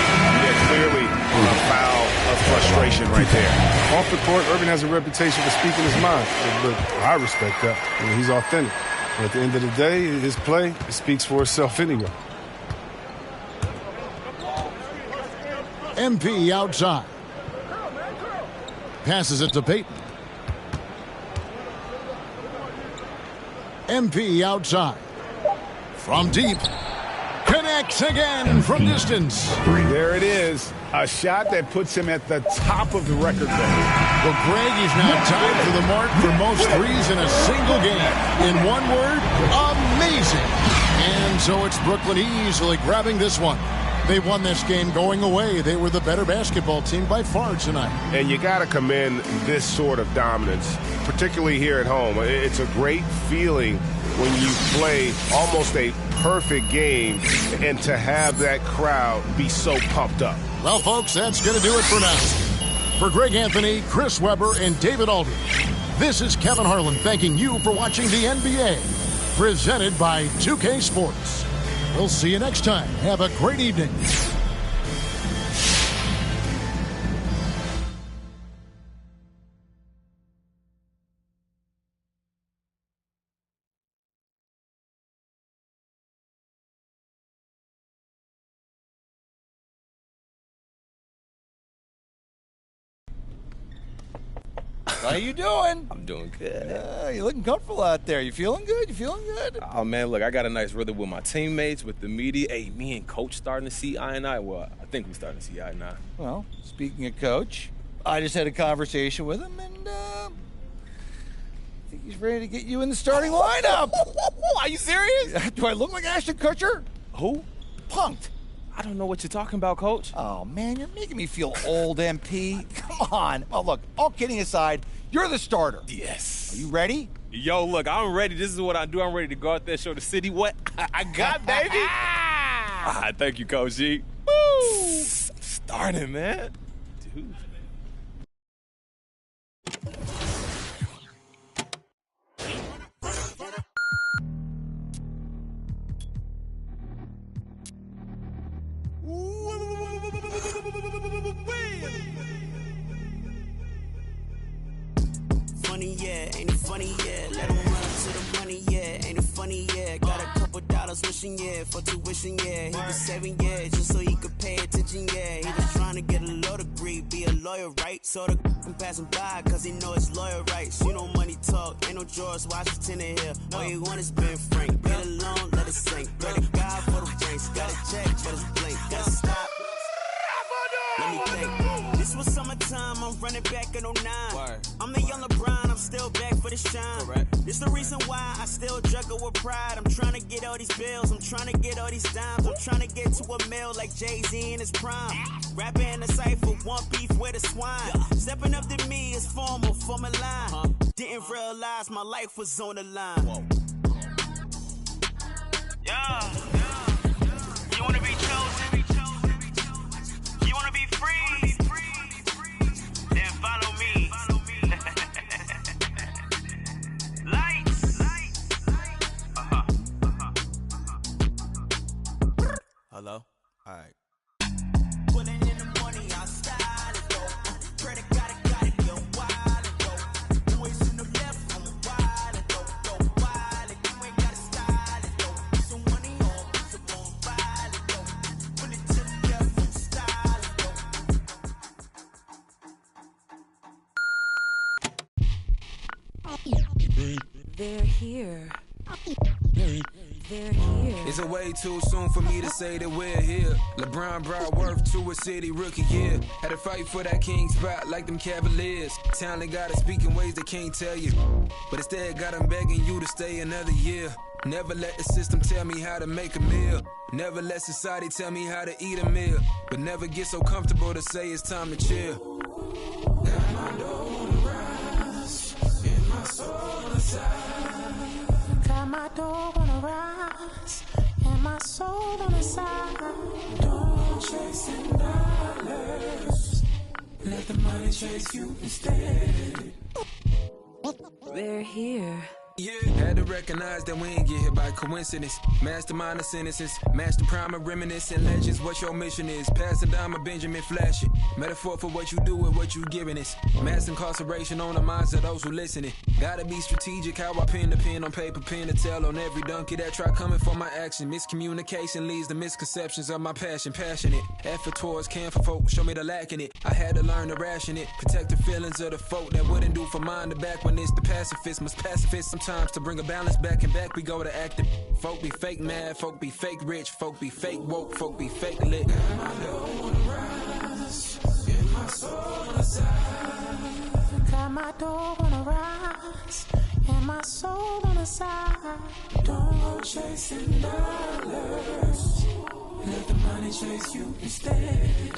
Speaker 21: Yeah, clearly a foul of frustration right there.
Speaker 18: Off the court, Irving has a reputation for speaking his mind. But I respect that. I mean, he's authentic. And at the end of the day, his play, it speaks for itself anyway.
Speaker 16: MP outside. Passes it to Peyton. MP outside. From deep. Connects again from distance.
Speaker 21: There it is. A shot that puts him at the top of the record book.
Speaker 16: Well, Greg is now tied for the mark for most threes in a single game. In one word, amazing. And so it's Brooklyn easily grabbing this one. They won this game going away. They were the better basketball team by far tonight.
Speaker 21: And you got to commend this sort of dominance, particularly here at home. It's a great feeling when you play almost a perfect game and to have that crowd be so pumped up.
Speaker 16: Well, folks, that's going to do it for now. For Greg Anthony, Chris Webber, and David Aldridge, this is Kevin Harlan thanking you for watching the NBA, presented by 2K Sports. We'll see you next time. Have a great evening.
Speaker 1: How you doing?
Speaker 11: I'm doing good.
Speaker 1: You're looking comfortable out there. You feeling good? You feeling good?
Speaker 11: Oh, man, look, I got a nice rhythm with my teammates, with the media. Hey, me and Coach starting to see eye and eye. Well, I think we're starting to see eye and eye.
Speaker 1: Well, speaking of Coach, I just had a conversation with him, and I think he's ready to get you in the starting lineup.
Speaker 11: Are you serious?
Speaker 1: Do I look like Ashton Kutcher?
Speaker 11: Who?
Speaker 1: Punked.
Speaker 11: I don't know what you're talking about, Coach.
Speaker 1: Oh, man, you're making me feel old, MP. Come on. Well, look, all kidding aside, you're the starter.
Speaker 11: Yes.
Speaker 1: Are you ready?
Speaker 11: Yo, look, I'm ready. This is what I do. I'm ready to go out there, show the city what I got, baby. Thank you, Coach G. Woo! Starting, man. Dude.
Speaker 22: Funny, yeah, ain't it funny, yeah. Let him run to the money, yeah, ain't it funny, yeah. Got a couple dollars wishing, yeah, for tuition, yeah. He was saving, yeah, just so he could pay attention, yeah. He was trying to get a law degree, be a lawyer, right? So the can pass him by, cause he know it's lawyer rights. You know money talk, ain't no George Washington in here. All you want is Ben Frank, get alone, let it sink. Pray to God for the drinks, got a check, but it's blink, gotta stop. Let me think. This was summertime, I'm running back in 09. I'm the young LeBron, I'm still back for the shine. Correct. This the reason why I still juggle with pride. I'm trying to get all these bills, I'm trying to get all these dimes. I'm trying to get to a mill like Jay-Z in his prime. Rapping in the cypher, one beef with a swine. Stepping up to me is formal, form a line. Didn't realize my life was on the line. Yeah. You wanna be chosen? You wanna be free? Then follow me. Lights.
Speaker 1: Hello? All right.
Speaker 22: Putting in the money, I style it go. Credit got it, go wild and go. Boys in the left, I'm wild and go wild and you ain't gotta style it go. Put some money on, put some on file and go. Put it They're here. They're here.
Speaker 3: It's a way too soon for me to say that we're here. LeBron brought worth to a city rookie year. Had to fight for that king spot like them Cavaliers. Talent gotta speak in ways they can't tell you, but instead got them begging you to stay another year. Never let the system tell me how to make a meal. Never let society tell me how to eat a meal. But never get so comfortable to say it's time to chill. Got my dough on the rise, and my soul on the side.
Speaker 6: Got my dough on the rise, and my soul on the side. Don't chasing dollars, let the money chase you instead.
Speaker 22: They're here.
Speaker 3: Yeah. Had to recognize that we ain't get hit by coincidence. Mastermind of sentences, master prime of reminiscent legends. What your mission is, pass it down, my Benjamin Flash it. Metaphor for what you do with what you giving us. Mass incarceration on the minds of those who listening. Gotta be strategic how I pen the pen on paper, pen to tell on every donkey that try coming for my action. Miscommunication leads to misconceptions of my passion. Passionate, effort towards caring for folk, show me the lack in it. I had to learn to ration it, protect the feelings of the folk that wouldn't do for mine to back when it's the pacifist. Must pacifist sometimes to bring a balance back and back we go to acting. Folk be fake mad, folk be fake rich, folk be fake woke, folk be fake lit. Got my dough on the rise, and my soul on the side.
Speaker 6: Got my dough on the rise, and my soul on the side. Don't go chasing dollars, let the money chase you instead.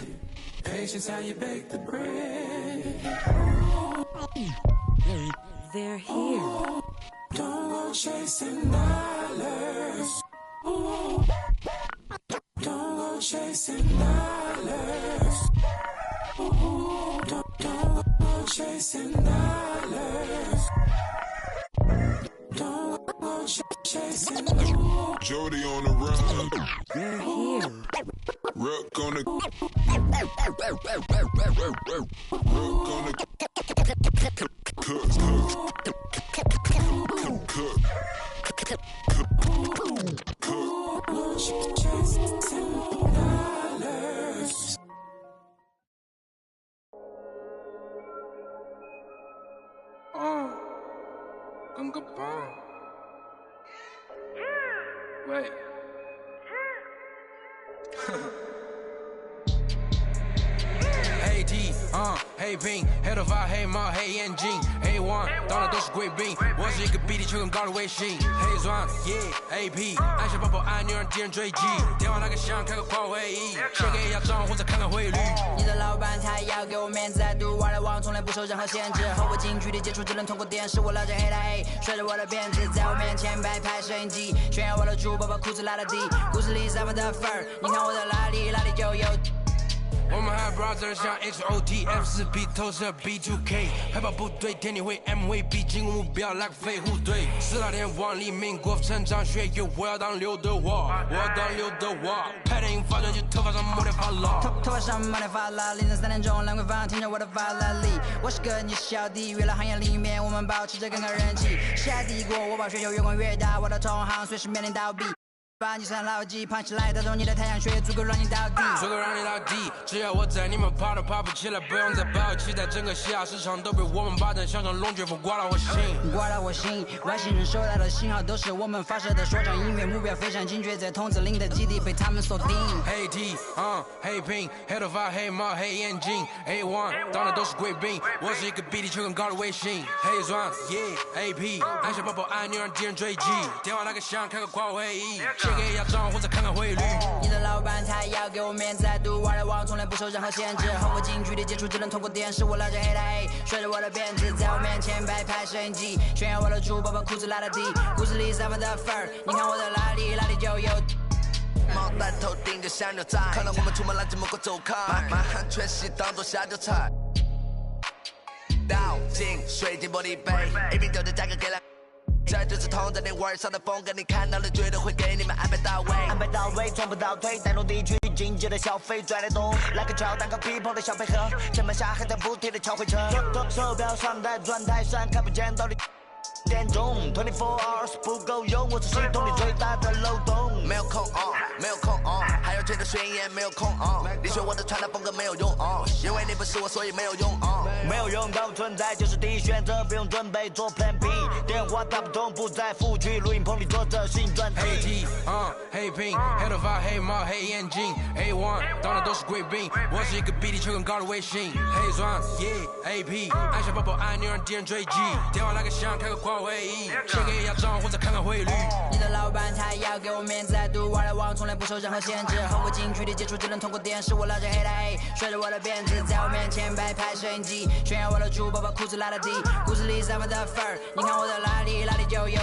Speaker 6: Patience how you bake the bread.
Speaker 22: They're here.
Speaker 6: Don't go chasing dollars. Ooh. Don't go chasing dollars. Ooh. Don't go chasing dollars. Don't go chasing dollars.
Speaker 18: Jody on the run.
Speaker 22: They're here.
Speaker 18: Rook on the. Rook on the.
Speaker 3: Gunga bomb. Wait. Hey D, hey Bing， 黑头发，黑猫，黑眼睛，黑王，到哪都是贵宾。我是一个比地球更高的卫星。黑钻，AP， 按下抱抱按钮让敌人追击。电话那个响，开个跨会议，先给一下账户再看看汇率。
Speaker 23: 你的老板他要给我面子，I do what I want，从来不受任何限制。和我近距离接触只能通过电视，我老家黑的黑，甩着我的辫子，在我面前摆拍摄影机，炫耀我的猪宝宝裤子拉得低，故事里散发的粉儿，你看我的哪里就有。
Speaker 3: 我们还 brother 像 HOTF4P 投射 B2K 海豹部队天地会 MVP 进攻目标来个飞虎队4大天王黎明国成长学院我要当刘德华我要当刘德华拍电影发专辑头发上抹点发蜡
Speaker 23: 头发上抹点发蜡凌晨3点钟兰桂坊听着我的法拉利我是个你小弟娱乐行业里面我们保持着更高人气下帝国我把全球越滚越大我的同行随时面临倒闭把你算牢记，胖起来带动你的太阳穴，足够让你倒地，
Speaker 3: 足够让你倒地。只要我在，你们爬都爬不起来，不用再抱期待，整个西亚市场都被我们霸占，像场龙卷风刮到我心，
Speaker 23: 刮到我心。外星人收到的信号都是我们发射的说唱音乐，目标非常精确，在筒子林的基地被他们锁定。
Speaker 3: 黑 T， 黑 Pink， 黑头发，黑猫，黑眼睛 ，A1， 当的都是贵宾，我是一个比地球更高的卫星。黑钻 ，AP， 按下抱抱按钮让敌人追击，电话那个响，开个跨会议。给一下账户再看看汇率。
Speaker 23: 你的老板他要给我面子，I do what I want，从来不受任何限制。和我近距离接触只能通过电视，我老家黑的黑，甩着我的辫子，在我面前摆拍摄影机，炫耀我的猪宝宝裤子拉得低，故事里散发的粉儿，你看我的哪里就有。
Speaker 24: 毛带头顶着香牛仔，看到我们出门拦着门口走开，满汉全席当做下酒菜。倒进水晶玻璃杯，A 瓶酒的价格给了。这就是同在你玩上的风格，你看到了绝对会给你们安排到位，
Speaker 25: 安排到位，从不倒退，带动地区经济的消费拽得动，来个敲蛋糕 people 的小配合，前面下还在补贴的敲回车，手表上的转台上看不见到底点钟，24 hours 不够用，我是系统里最大的漏洞，
Speaker 24: 没有空没有空还有纯粹的宣言，没有空你学我的传达风格没有用因为你不是我，所以没有用
Speaker 25: 没有用，当存在就是第一选择，不用准备做 Plan B。电话打不通，不在府区，录音棚里做着新专辑。
Speaker 3: 黑 T， 黑 Pink， 黑头发，黑帽，黑眼镜 ，A1， 当然都是贵宾。我是一个比地球更高的卫星，黑钻 ，Yeah，AP， 按下抱抱按钮让敌人追击。电话来个响，开个跨会议，先给压账或者看看汇率。
Speaker 23: 你的老板他要给我面子，独玩来往从来不受任何限制，和我近距离接触只能通过电视。我拉着黑的 A， 甩着我的辫子，在我面前摆拍摄影机，炫耀我的珠宝，把裤子拉得低，骨子里散发的粉儿，你看我的哪里就有。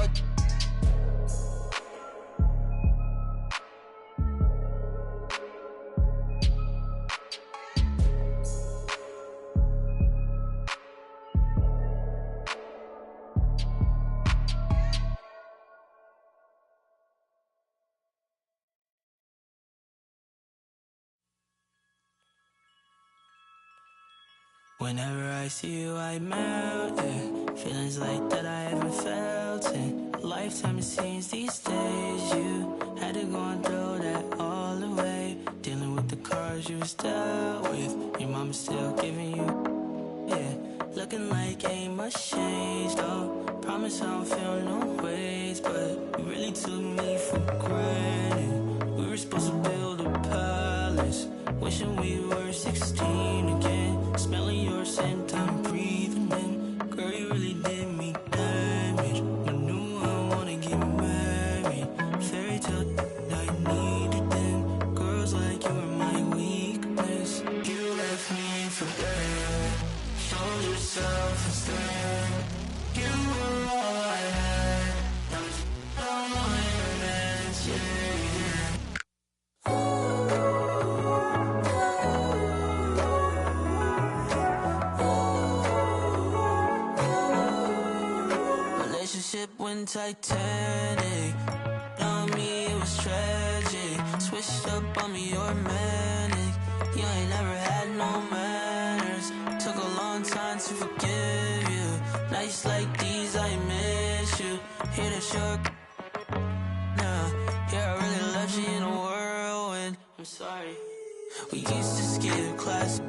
Speaker 6: Whenever I see you, I melt, yeah. Feelings like that I haven't felt in a lifetime, it seems these days. You had to go and throw that all away. Dealing with the cards you was dealt with. Your mama's still giving you, yeah. Looking like ain't much changed, though. Promise I don't feel no ways, but you really took me for granted. We were supposed to build a palace, wishing we were 16 again. Smelling your scent, I'm breathing in. Girl, you really did me damage. I knew I wanna get married. Fairy tale I needed then. Girls like you are my weakness. You left me for dead. Showed yourself instead. You were all I had. Now it's all on your hands, yeah. Relationship went Titanic. On me it was tragic. Switched up on me, you're manic. You ain't never had no manners. Took a long time to forgive you. Nights like these I miss you. Hear that you're now. Yeah, I really left you in a whirlwind. I'm sorry. We used to skip class.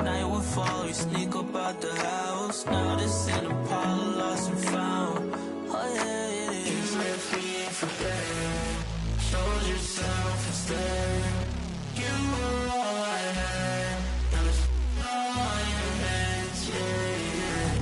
Speaker 6: Night would fall, we sneak up out the house. Now this ain't Apollo, lost and found. Oh yeah, it is. You left me for dead. Showed yourself instead. You were all I had. Now it's all on your hands, yeah, yeah.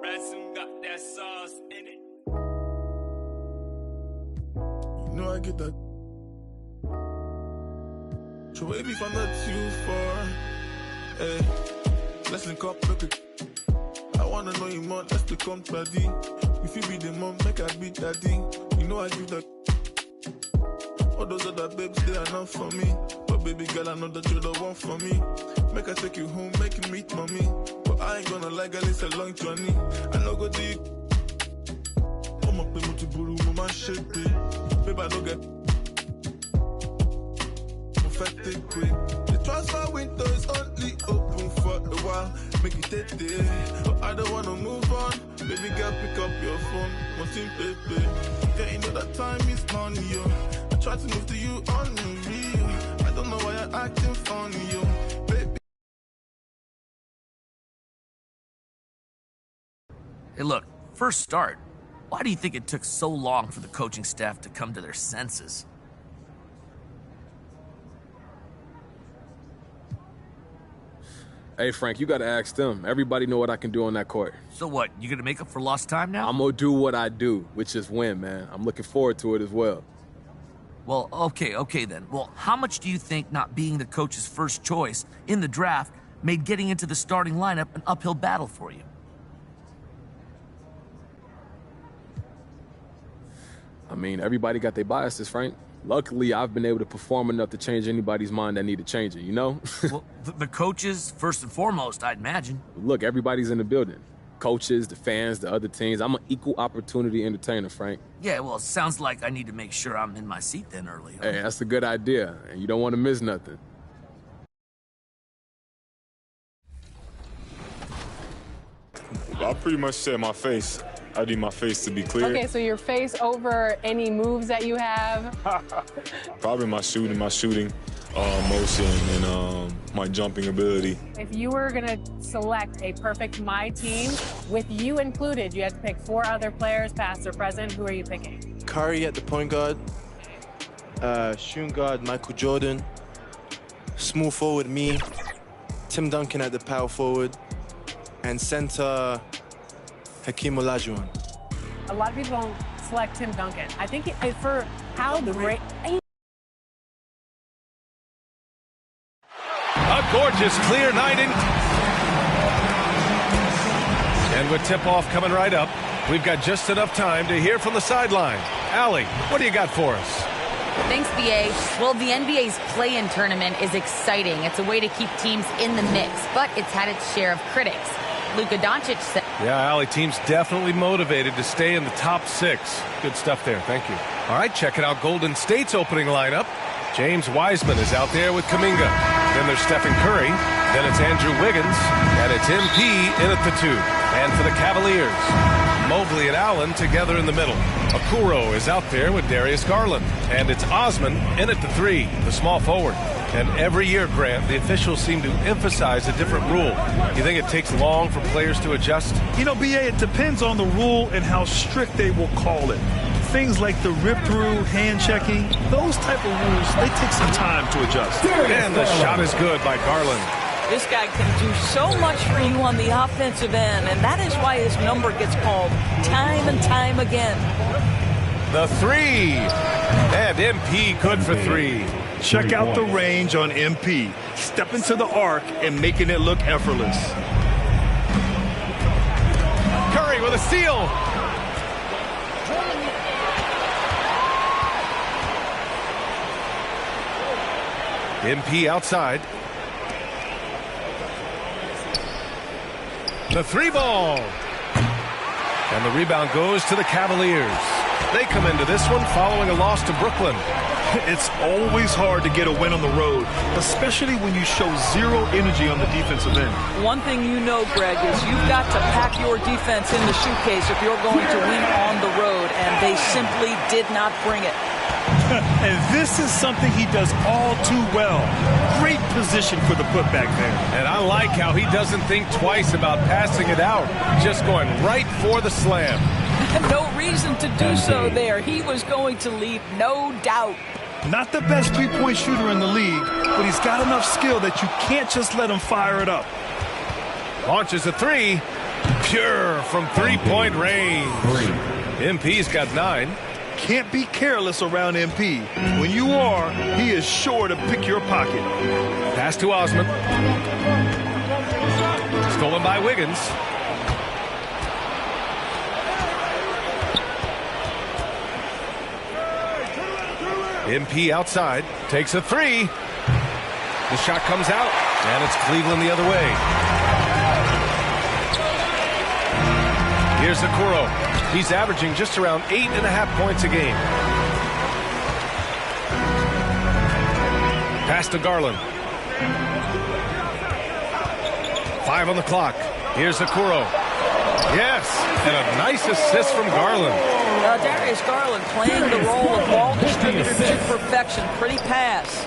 Speaker 5: Ransom got that sauce in it.
Speaker 7: You know I get that. So maybe if I'm not too far, hey, let's link up, look it. I wanna know you more, let's become buddy. If you be the mom, make I be daddy. You know I give that. All those other babes, they are not for me. But baby girl, I know that you're the one for me. Make I take you home, make you meet mommy. But I ain't gonna lie, girl, it's a long journey. I know go deep. I'm up in Mutiburu, mama shape it. Baby, I don't get perfect quick. The transfer window is only open for a while. Make it take day. But I don't wanna move on. Baby girl, pick up your phone. One team, baby. Yeah, you know that time is money, yo. I try to move to you on the real. I don't know why you're acting funny, yo. Baby.
Speaker 8: Hey, look, first start. Why do you think it took so long for the coaching staff to come to their senses?
Speaker 11: Hey, Frank, you got to ask them. Everybody know what I can do on that court.
Speaker 8: So what, you going to make up for lost time now?
Speaker 11: I'm going to do what I do, which is win, man. I'm looking forward to it as well.
Speaker 8: Well, okay then. Well, how much do you think not being the coach's first choice in the draft made getting into the starting lineup an uphill battle for you?
Speaker 11: I mean, everybody got their biases, Frank. Luckily, I've been able to perform enough to change anybody's mind that needed changing, you know?
Speaker 8: Well, the coaches, first and foremost, I'd imagine.
Speaker 11: Look, everybody's in the building. Coaches, the fans, the other teams. I'm an equal opportunity entertainer, Frank.
Speaker 8: Yeah, well, it sounds like I need to make sure I'm in my seat then early. Huh?
Speaker 11: Hey, that's a good idea, and you don't want to miss nothing.
Speaker 2: I pretty much said my face. I need my face to be clear.
Speaker 4: Okay, so your face over any moves that you have?
Speaker 2: Probably my shooting motion, and my jumping ability.
Speaker 4: If you were going to select a perfect My Team, with you included, you had to pick 4 other players, past or present. Who are you picking?
Speaker 15: Curry at the point guard, shooting guard Michael Jordan, small forward me, Tim Duncan at the power forward, and center Hakeem Olajuwon.
Speaker 4: A lot of people don't select Tim Duncan. I think for how great...
Speaker 9: A gorgeous clear night and with tip-off coming right up, we've got just enough time to hear from the sideline. Allie, what do you got for us?
Speaker 10: Thanks, BA. Well, the NBA's play-in tournament is exciting. It's a way to keep teams in the mix, but it's had its share of critics. Luka Doncic said...
Speaker 9: Yeah, Allie, team's definitely motivated to stay in the top 6. Good stuff there. Thank you. All right, checking out Golden State's opening lineup. James Wiseman is out there with Kuminga. Then there's Stephen Curry. Then it's Andrew Wiggins. And it's MP in at the 2. And for the Cavaliers, Mobley and Allen together in the middle. Okoro is out there with Darius Garland. And it's Osman in at the 3, the small forward. And every year, Grant, the officials seem to emphasize a different rule. You think it takes long for players to adjust?
Speaker 12: You know, BA, it depends on the rule and how strict they will call it. Things like the rip-through, hand-checking, those type of rules, they take some time to adjust.
Speaker 9: And the shot is good by Garland.
Speaker 13: This guy can do so much for you on the offensive end, and that is why his number gets called time and time again.
Speaker 9: The 3. And MP good for 3.
Speaker 12: Check out the range on MP. Step into the arc and making it look effortless.
Speaker 9: Curry with a steal. MP outside. The 3 ball. And the rebound goes to the Cavaliers. They come into this one following a loss to Brooklyn.
Speaker 12: It's always hard to get a win on the road, especially when you show zero energy on the defensive end.
Speaker 13: One thing you know, Greg, is you've got to pack your defense in the suitcase if you're going to win on the road, and they simply did not bring it.
Speaker 12: And this is something he does all too well. Great position for the putback there.
Speaker 9: And I like how he doesn't think twice about passing it out, just going right for the slam.
Speaker 13: No reason to do so there. He was going to leave, no doubt.
Speaker 12: Not the best three-point shooter in the league, but he's got enough skill that you can't just let him fire it up.
Speaker 9: Launches a 3. Pure from three-point range. MP's got 9.
Speaker 12: Can't be careless around MP. When you are, he is sure to pick your pocket.
Speaker 9: Pass to Osman. Stolen by Wiggins. MP outside, takes a 3. The shot comes out, and it's Cleveland the other way. Here's Okoro. He's averaging just around 8.5 points a game. Pass to Garland. 5 on the clock. Here's Okoro. Yes, and a nice assist from Garland.
Speaker 13: Darius Garland playing the role of ball distributor to perfection. Pretty pass.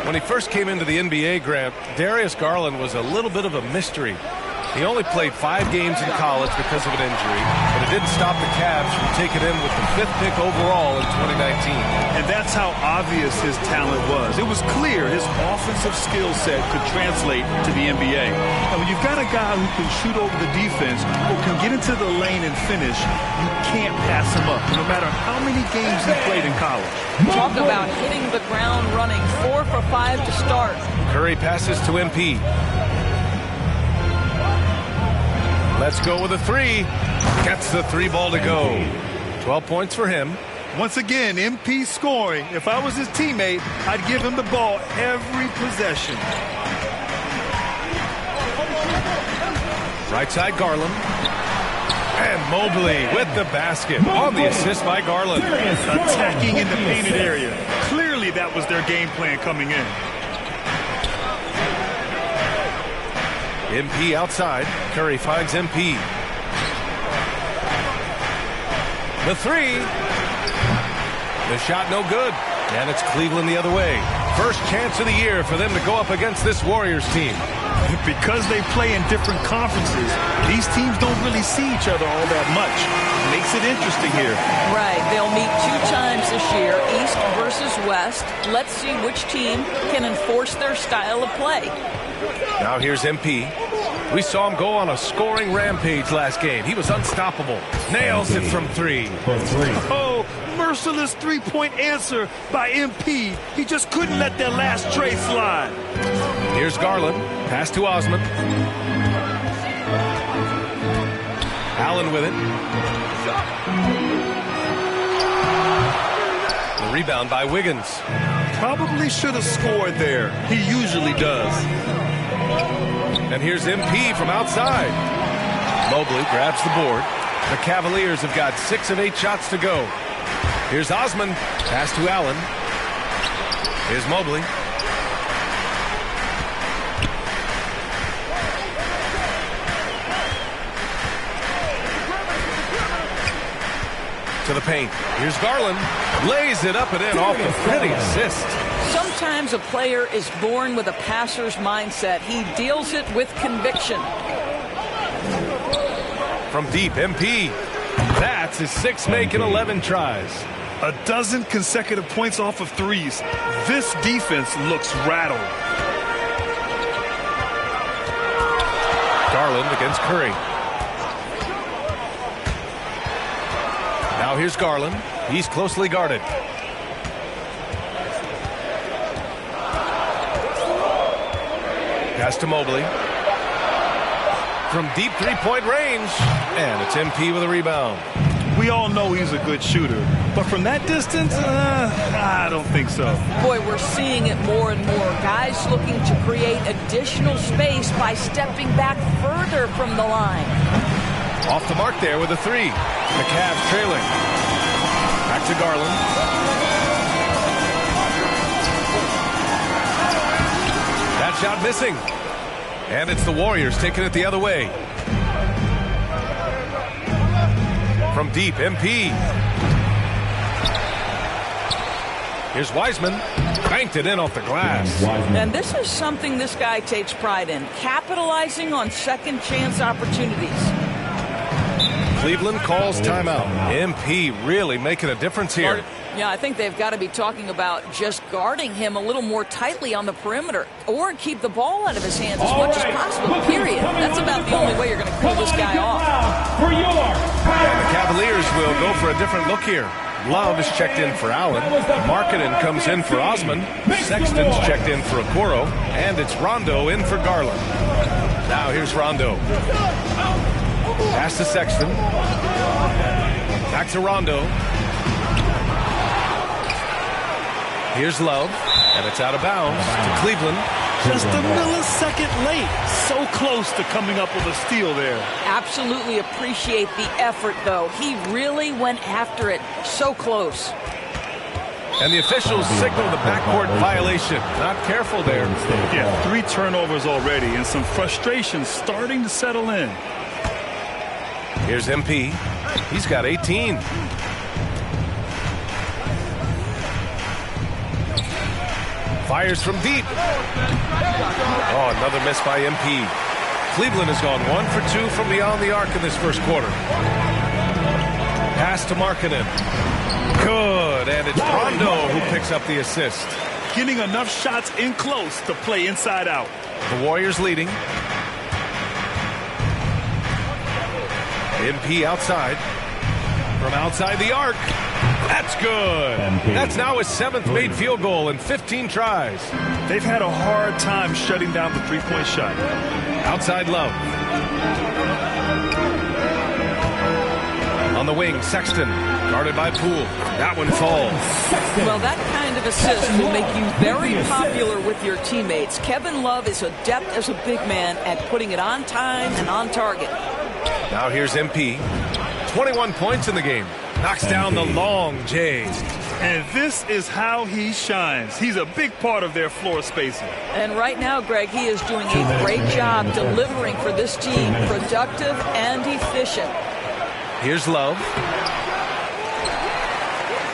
Speaker 9: When he first came into the NBA, Grant, Darius Garland was a little bit of a mystery. He only played 5 games in college because of an injury, but it didn't stop the Cavs from taking him with the 5th pick overall in 2019.
Speaker 12: And that's how obvious his talent was. It was clear his offensive skill set could translate to the NBA. And when you've got a guy who can shoot over the defense, who can get into the lane and finish, you can't pass him up, no matter how many games he played in college.
Speaker 13: Talk about hitting the ground running. 4 for 5 to start.
Speaker 9: Curry passes to MP. Let's go with a 3. Gets the 3 ball to go. 12 points for him.
Speaker 12: Once again, MP scoring. If I was his teammate, I'd give him the ball every possession.
Speaker 9: Right side, Garland. And Mobley with the basket on the assist by Garland.
Speaker 12: Attacking in the painted area. Clearly that was their game plan coming in.
Speaker 9: MP outside. Curry finds MP. The 3. The shot no good. And it's Cleveland the other way. First chance of the year for them to go up against this Warriors team.
Speaker 12: Because they play in different conferences, these teams don't really see each other all that much. Makes it interesting here.
Speaker 13: Right. They'll meet 2 times this year, East versus West. Let's see which team can enforce their style of play.
Speaker 9: Now here's MP. We saw him go on a scoring rampage last game. He was unstoppable. Nails it from 3.
Speaker 12: Oh, merciless three-point answer by MP. He just couldn't let that last tray slide.
Speaker 9: Here's Garland. Pass to Osman. Allen with it. The rebound by Wiggins.
Speaker 12: Probably should have scored there. He usually does.
Speaker 9: And here's MP from outside. Mobley grabs the board. The Cavaliers have got 6 of 8 shots to go. Here's Osman. Pass to Allen. Here's Mobley. To the paint. Here's Garland. Lays it up and in off the pretty assist.
Speaker 13: Sometimes a player is born with a passer's mindset. He deals it with conviction.
Speaker 9: From deep, MP. That's his 6th make in 11 tries.
Speaker 12: A dozen consecutive points off of 3s. This defense looks rattled.
Speaker 9: Garland against Curry. Now here's Garland. He's closely guarded. Pass to Mobley. From deep 3-point range. And it's MP with a rebound.
Speaker 12: We all know he's a good shooter. But from that distance, I don't think so.
Speaker 13: Boy, we're seeing it more and more. Guys looking to create additional space by stepping back further from the line.
Speaker 9: Off the mark there with a 3. The Cavs trailing. Back to Garland. That shot missing. And it's the Warriors taking it the other way. From deep, MP. Here's Wiseman. Banked it in off the glass.
Speaker 13: And this is something this guy takes pride in. Capitalizing on second chance opportunities.
Speaker 9: Cleveland calls timeout. MP really making a difference here.
Speaker 13: Yeah, I think they've got to be talking about just guarding him a little more tightly on the perimeter or keep the ball out of his hands as much as possible, period. That's about the only way you're going to cool this guy off.
Speaker 9: And the Cavaliers will go for a different look here. Love is checked in for Allen. Markkanen comes in for Osman. Sexton's checked in for Okoro. And it's Rondo in for Garland. Now here's Rondo. Pass to Sexton. Back to Rondo. Here's Love. And it's out of bounds to Cleveland.
Speaker 12: Just a millisecond late. So close to coming up with a steal there.
Speaker 13: Absolutely appreciate the effort, though. He really went after it. So close.
Speaker 9: And the officials signal the backcourt violation. Not careful there.
Speaker 12: Yeah, 3 turnovers already and some frustration starting to settle in.
Speaker 9: Here's MP. He's got 18. Fires from deep. Oh, another miss by MP. Cleveland has gone 1 for 2 from beyond the arc in this first quarter. Pass to Markkanen. Good, and it's Rondo who picks up the assist.
Speaker 12: Getting enough shots in close to play inside out.
Speaker 9: The Warriors leading. MP outside. From outside the arc. That's good. That's now his 7th made field goal in 15 tries.
Speaker 12: They've had a hard time shutting down the three-point shot.
Speaker 9: Outside Love. On the wing, Sexton. Guarded by Poole. That one falls.
Speaker 13: Well, that kind of assist will make you very popular with your teammates. Kevin Love is adept as a big man at putting it on time and on target.
Speaker 9: Now here's MP. 21 points in the game. Knocks down the long J.
Speaker 12: And this is how he shines. He's a big part of their floor spacing.
Speaker 13: And right now, Greg, he is doing a great job delivering for this team. Productive and efficient.
Speaker 9: Here's Love.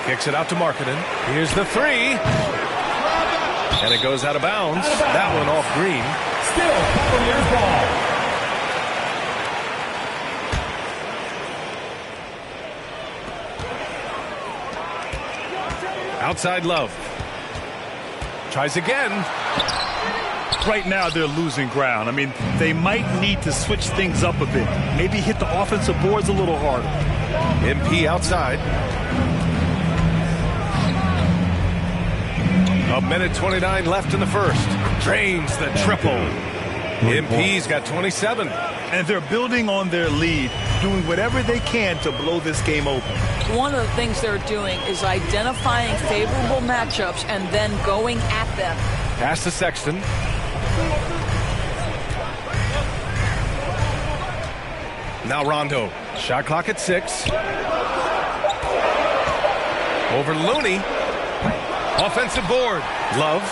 Speaker 9: Kicks it out to Markkanen. Here's the three. And it goes out of bounds. That one off Green.
Speaker 14: Still Cavaliers ball.
Speaker 9: Outside Love. Tries again.
Speaker 12: Right now they're losing ground. I mean, they might need to switch things up a bit. Maybe hit the offensive boards a little harder.
Speaker 9: MP outside. A minute 29 left in the first. Drains the triple. MP's got 27.
Speaker 12: And they're building on their lead, doing whatever they can to blow this game open.
Speaker 13: One of the things they're doing is identifying favorable matchups and then going at them.
Speaker 9: Pass to Sexton. Now Rondo. Shot clock at 6. Over Looney. Offensive board. Love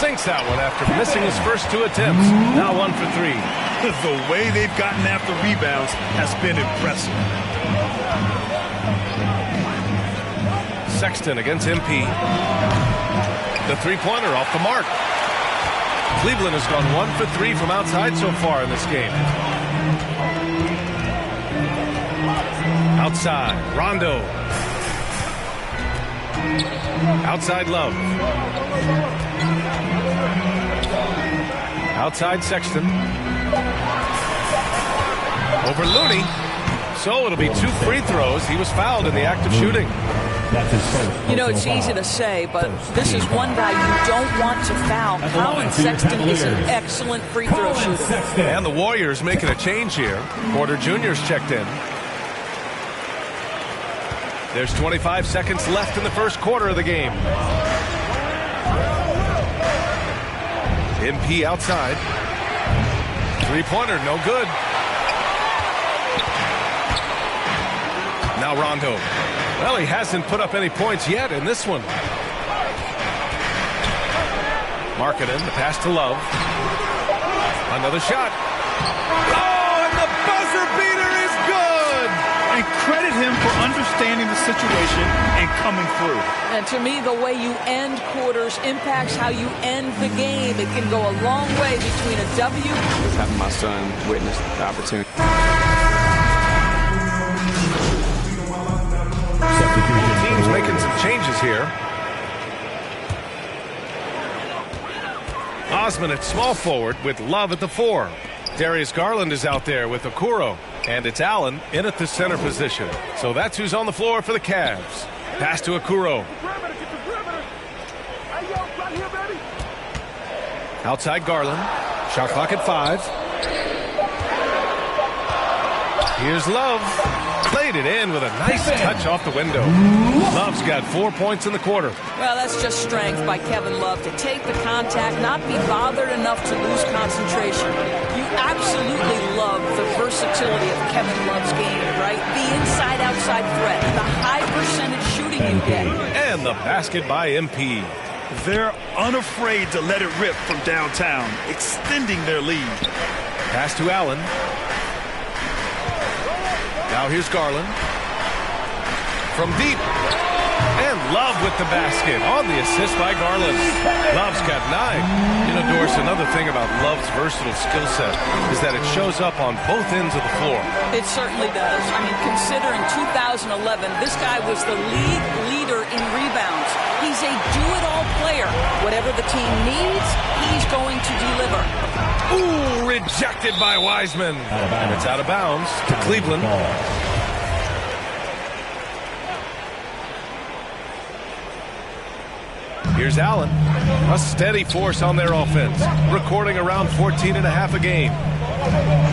Speaker 9: sinks that one after missing his first 2 attempts. Now 1 for 3.
Speaker 12: The way they've gotten after rebounds has been impressive.
Speaker 9: Sexton against MP. The three-pointer off the mark. Cleveland has gone 1 for 3 from outside so far in this game. Outside, Rondo. Outside Love. Outside Sexton. Over Looney. So it'll be 2 free throws. He was fouled in the act of shooting.
Speaker 13: You know, it's easy to say, but this is one guy you don't want to foul. Colin Sexton is an excellent free throw shooter.
Speaker 9: And the Warriors making a change here. Porter Jr.'s checked in. There's 25 seconds left in the first quarter of the game. MP outside. Three-pointer, no good. Now Rondo. Well, he hasn't put up any points yet in this one. Markkanen, the pass to Love. Another shot. Oh, and the buzzer beater is good!
Speaker 12: And credit him for understanding the situation and coming through.
Speaker 13: And to me, the way you end quarters impacts how you end the game. It can go a long way between a W.
Speaker 11: Just having my son witness the opportunity.
Speaker 9: The team's making some changes here. Osman at small forward with Love at the 4. Darius Garland is out there with Okoro. And it's Allen in at the center position. So that's who's on the floor for the Cavs. Pass to Okoro. Outside Garland. Shot clock at 5. Here's Love. Played it in with a nice touch off the window. Love's got 4 points in the quarter.
Speaker 13: Well, that's just strength by Kevin Love to take the contact, not be bothered enough to lose concentration. You absolutely love the versatility of Kevin Love's game, right? The inside-outside threat, the high percentage shooting you get.
Speaker 9: And the basket by MP.
Speaker 12: They're unafraid to let it rip from downtown, extending their lead.
Speaker 9: Pass to Allen. Now here's Garland. From deep. And Love with the basket on the assist by Garland. Love's got 9. You know, Doris, another thing about Love's versatile skill set is that it shows up on both ends of the floor.
Speaker 13: It certainly does. I mean, considering 2011, this guy was the league leader in rebounds. He's a do-it-all player. Whatever the team needs, he's going to deliver.
Speaker 9: Ooh, rejected by Wiseman. And it's out of bounds to Cleveland. Here's Allen, a steady force on their offense, recording around 14 and a half a game.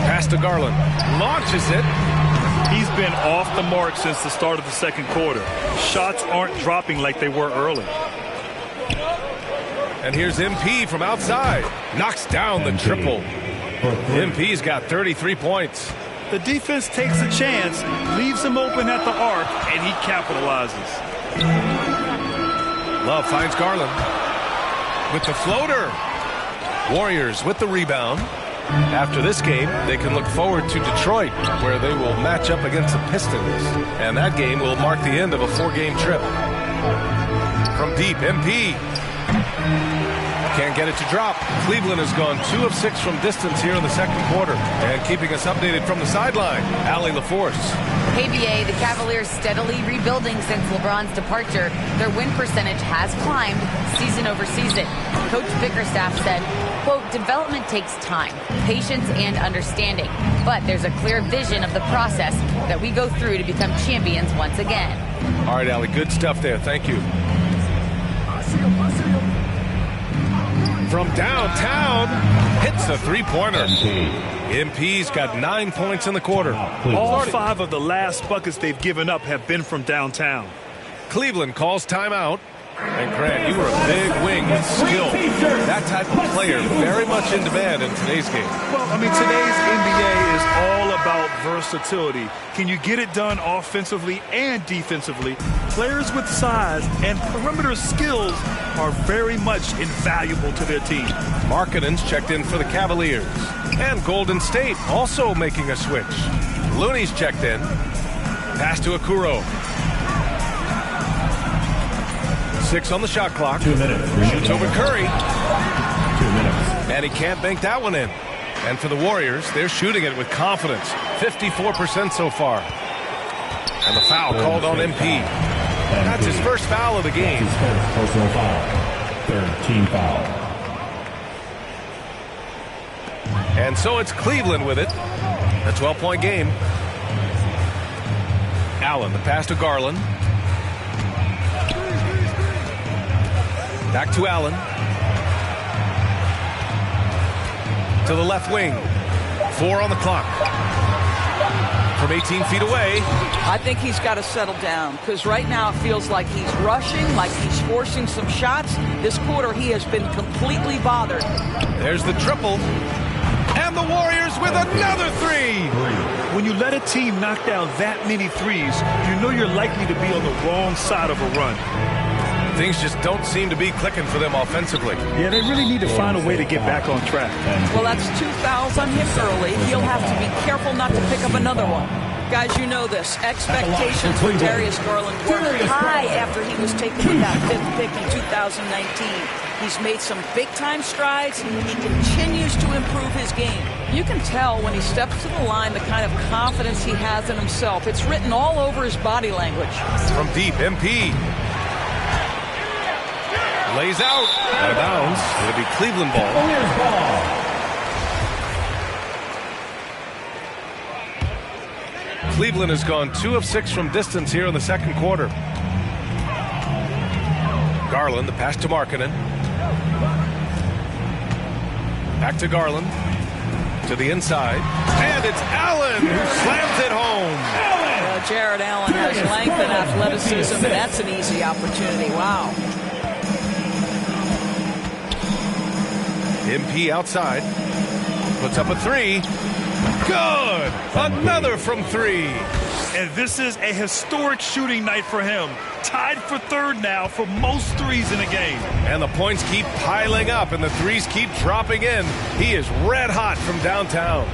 Speaker 9: Pass to Garland, launches it.
Speaker 12: He's been off the mark since the start of the second quarter. Shots aren't dropping like they were early.
Speaker 9: And here's MP from outside, knocks down the triple. MP's got 33 points.
Speaker 12: The defense takes a chance, leaves him open at the arc, and he capitalizes.
Speaker 9: Love finds Garland with the floater. Warriors with the rebound. After this game, they can look forward to Detroit, where they will match up against the Pistons. And that game will mark the end of a 4-game trip. From deep, MP. Can't get it to drop. Cleveland has gone 2 of 6 from distance here in the second quarter. And keeping us updated from the sideline, Allie LaForce.
Speaker 10: Hey, BA, the Cavaliers steadily rebuilding since LeBron's departure. Their win percentage has climbed season over season. Coach Bickerstaff said, quote, development takes time, patience, and understanding. But there's a clear vision of the process that we go through to become champions once again.
Speaker 9: All right, Allie, good stuff there. Thank you. From downtown, hits a three-pointer. MP's got 9 points in the quarter.
Speaker 12: All 5 of the last buckets they've given up have been from downtown.
Speaker 9: Cleveland calls timeout. And Grant, you were a big wing with skill. That type of player very much in demand in today's game.
Speaker 12: Well, I mean, today's NBA is all about versatility. Can you get it done offensively and defensively? Players with size and perimeter skills are very much invaluable to their team.
Speaker 9: Markkanen's checked in for the Cavaliers. And Golden State also making a switch. Looney's checked in. Pass to Okoro. 6 on the shot clock.
Speaker 14: 2 minutes.
Speaker 9: Shoots over Curry.
Speaker 14: 2 minutes.
Speaker 9: And he can't bank that one in. And for the Warriors, they're shooting it with confidence. 54% so far. And the foul called on MP. That's his first foul of the game.
Speaker 14: His first personal foul. Third team foul.
Speaker 9: And so it's Cleveland with it. A 12-point game. Allen, the pass to Garland. Back to Allen. To the left wing. 4 on the clock. From 18 feet away.
Speaker 13: I think he's got to settle down because right now it feels like he's rushing, like he's forcing some shots. This quarter he has been completely bothered.
Speaker 9: There's the triple. And the Warriors with another 3.
Speaker 12: When you let a team knock down that many threes, you know you're likely to be on the wrong side of a run.
Speaker 9: Things just don't seem to be clicking for them offensively.
Speaker 12: Yeah, they really need to find a way to get back on track.
Speaker 13: Well, that's 2 fouls on him early. He'll have to be careful not to pick up another one. Guys, you know this. Expectations for Darius Garland were high after he was taken with that 5th pick in 2019. He's made some big-time strides. He continues to improve his game. You can tell when he steps to the line the kind of confidence he has in himself. It's written all over his body language.
Speaker 9: From deep, MP. Lays out. Out of bounds. It'll be Cleveland ball. Cleveland has gone 2 of 6 from distance here in the second quarter. Garland, the pass to Markkanen. Back to Garland. To the inside. And it's Allen who slams it home.
Speaker 13: Jared Allen has length and athleticism, and that's an easy opportunity. Wow.
Speaker 9: MP outside. Puts up a 3. Good! Another from 3.
Speaker 12: And this is a historic shooting night for him. Tied for 3rd now for most threes in a game.
Speaker 9: And the points keep piling up and the threes keep dropping in. He is red hot from downtown.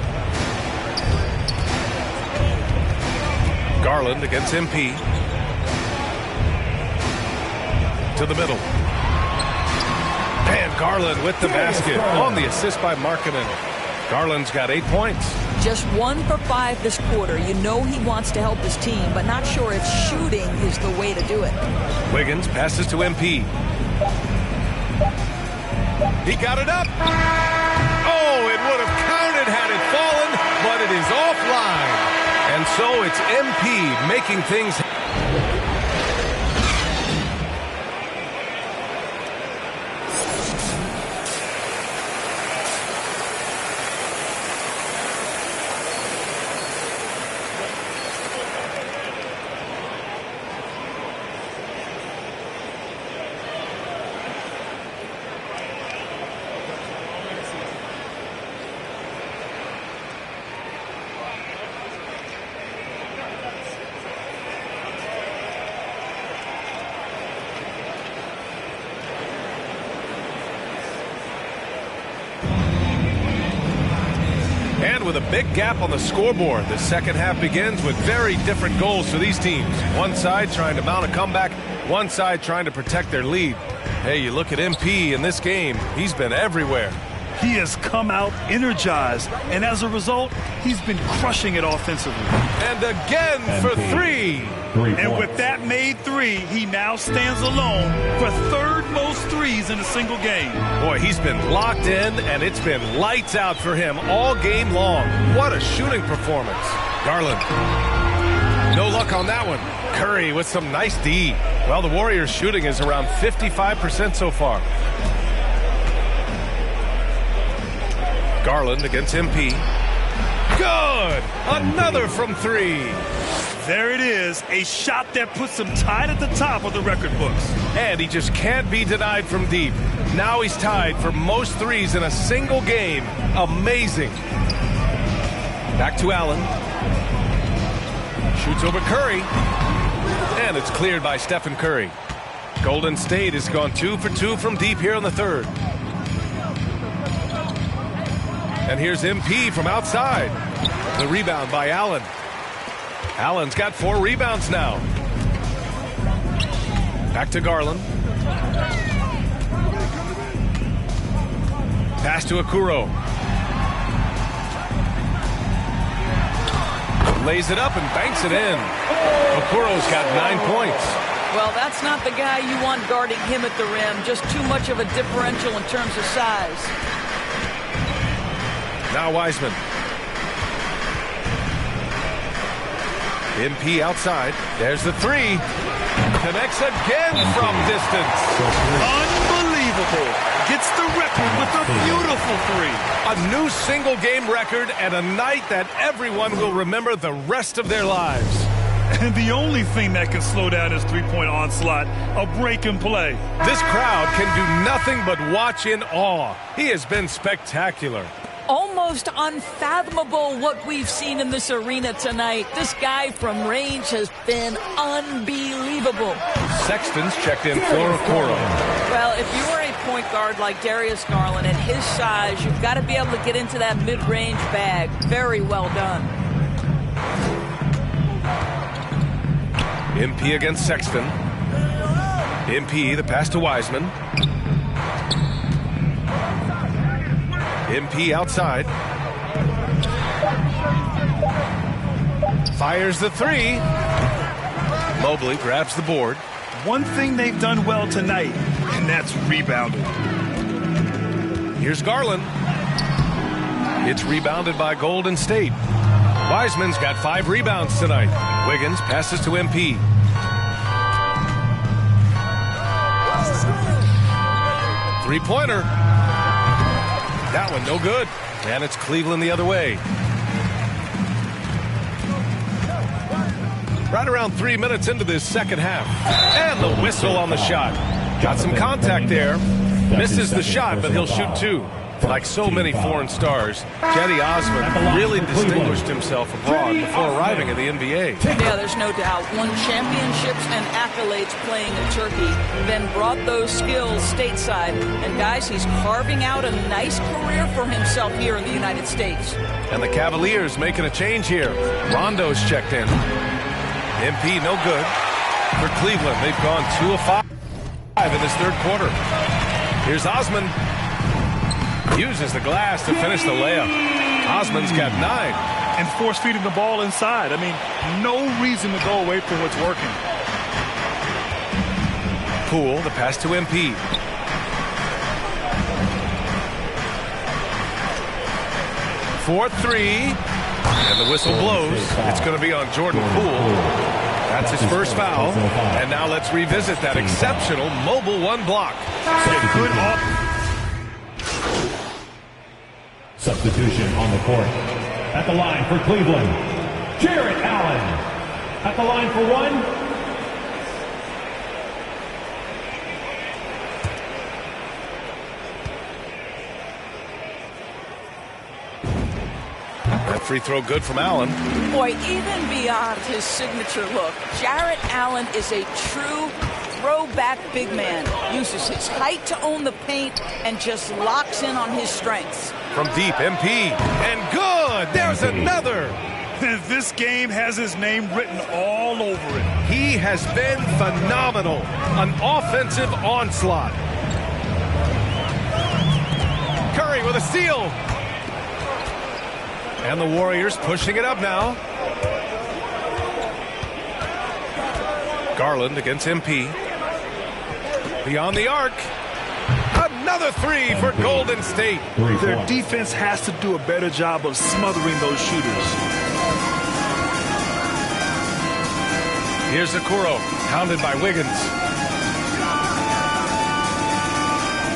Speaker 9: Garland against MP. to the middle. And Garland with the basket on the assist by Markkanen. Garland's got 8 points.
Speaker 13: Just 1 for 5 this quarter. You know he wants to help his team, but not sure if shooting is the way to do it.
Speaker 9: Wiggins passes to MP. He got it up. Oh, it would have counted had it fallen, but it is offline. And so it's MP making things. And with a big gap on the scoreboard, the second half begins with very different goals for these teams. One side trying to mount a comeback, one side trying to protect their lead. Hey, you look at MP in this game, he's been everywhere.
Speaker 12: He has come out energized, and as a result, he's been crushing it offensively.
Speaker 9: And again for 3.
Speaker 12: And with that made 3, he now stands alone for third most threes in a single game.
Speaker 9: Boy, he's been locked in, and it's been lights out for him all game long. What a shooting performance. Garland. No luck on that one. Curry with some nice D. Well, the Warriors' shooting is around 55% so far. Garland against MP. Good! Another from 3.
Speaker 12: There it is, a shot that puts him tied at the top of the record books.
Speaker 9: And he just can't be denied from deep. Now he's tied for most threes in a single game. Amazing. Back to Allen. Shoots over Curry. And it's cleared by Stephen Curry. Golden State has gone 2 for 2 from deep here in the third. And here's MP from outside. The rebound by Allen. Allen's got 4 rebounds now. Back to Garland. Pass to Okoro. Lays it up and banks it in. Okoro's got 9 points.
Speaker 13: Well, that's not the guy you want guarding him at the rim. Just too much of a differential in terms of size.
Speaker 9: Now Wiseman. MP outside. There's the 3. Connects again from distance.
Speaker 12: Unbelievable. Gets the record with a beautiful 3.
Speaker 9: A new single game record and a night that everyone will remember the rest of their lives.
Speaker 12: And the only thing that can slow down his three-point onslaught, a break and play.
Speaker 9: This crowd can do nothing but watch in awe. He has been spectacular.
Speaker 13: Almost unfathomable what we've seen in this arena tonight. This guy from range has been unbelievable.
Speaker 9: Sexton's checked in for Okoro.
Speaker 13: Well, if you are a point guard like Darius Garland at his size, you've got to be able to get into that mid-range bag. Very well done.
Speaker 9: MP against Sexton. MP, the pass to Wiseman. MP outside. Fires the 3. Mobley grabs the board.
Speaker 12: One thing they've done well tonight, and that's rebounding.
Speaker 9: Here's Garland. It's rebounded by Golden State. Wiseman's got 5 rebounds tonight. Wiggins passes to MP. Three-pointer. That one no good. And it's Cleveland the other way. Right around 3 minutes into this second half. And the whistle on the shot. Got some contact there. Misses the shot, but he'll shoot 2. Like so many foreign stars, Cedi Osman really distinguished himself abroad before arriving at the NBA.
Speaker 13: Yeah, there's no doubt. Won championships and accolades playing in Turkey, then brought those skills stateside. And guys, he's carving out a nice career for himself here in the United States.
Speaker 9: And the Cavaliers making a change here. Rondo's checked in. MP no good. For Cleveland, they've gone 2 of 5. in this third quarter. Here's Osman. Uses the glass to finish the layup. Osman's got 9.
Speaker 12: And force feeding the ball inside. I mean, no reason to go away from what's working.
Speaker 9: Poole, the pass to MP. For 3. And the whistle blows. It's going to be on Jordan Poole. That's his first foul. And now let's revisit that exceptional mobile 1 block.
Speaker 12: Good off.
Speaker 14: Substitution on the court. At the line for Cleveland, Jarrett Allen. At the line for 1.
Speaker 9: That free throw good from Allen.
Speaker 13: Boy, even beyond his signature look, Jarrett Allen is a true throwback big man. Uses his height to own the paint and just locks in on his strengths.
Speaker 9: From deep, MP. And good! There's another!
Speaker 12: This game has his name written all over it.
Speaker 9: He has been phenomenal. An offensive onslaught. Curry with a steal. And the Warriors pushing it up now. Garland against MP. Beyond the arc. Another 3 for Golden State.
Speaker 12: Their defense has to do a better job of smothering those shooters.
Speaker 9: Here's Okoro, pounded by Wiggins.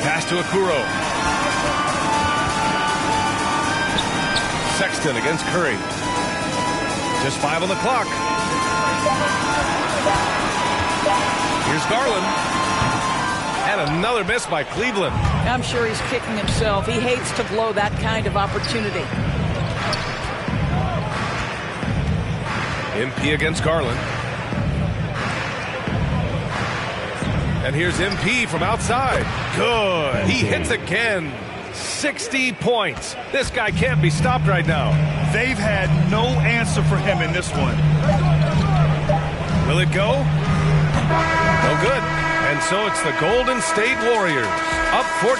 Speaker 9: Pass to Okoro. Sexton against Curry. Just 5 on the clock. Here's Garland. And another miss by Cleveland.
Speaker 13: I'm sure he's kicking himself. He hates to blow that kind of opportunity.
Speaker 9: MP against Garland. And here's MP from outside. Good. He hits again. 60 points. This guy can't be stopped right now.
Speaker 12: They've had no answer for him in this one.
Speaker 9: Will it go? No good. And so it's the Golden State Warriors up 14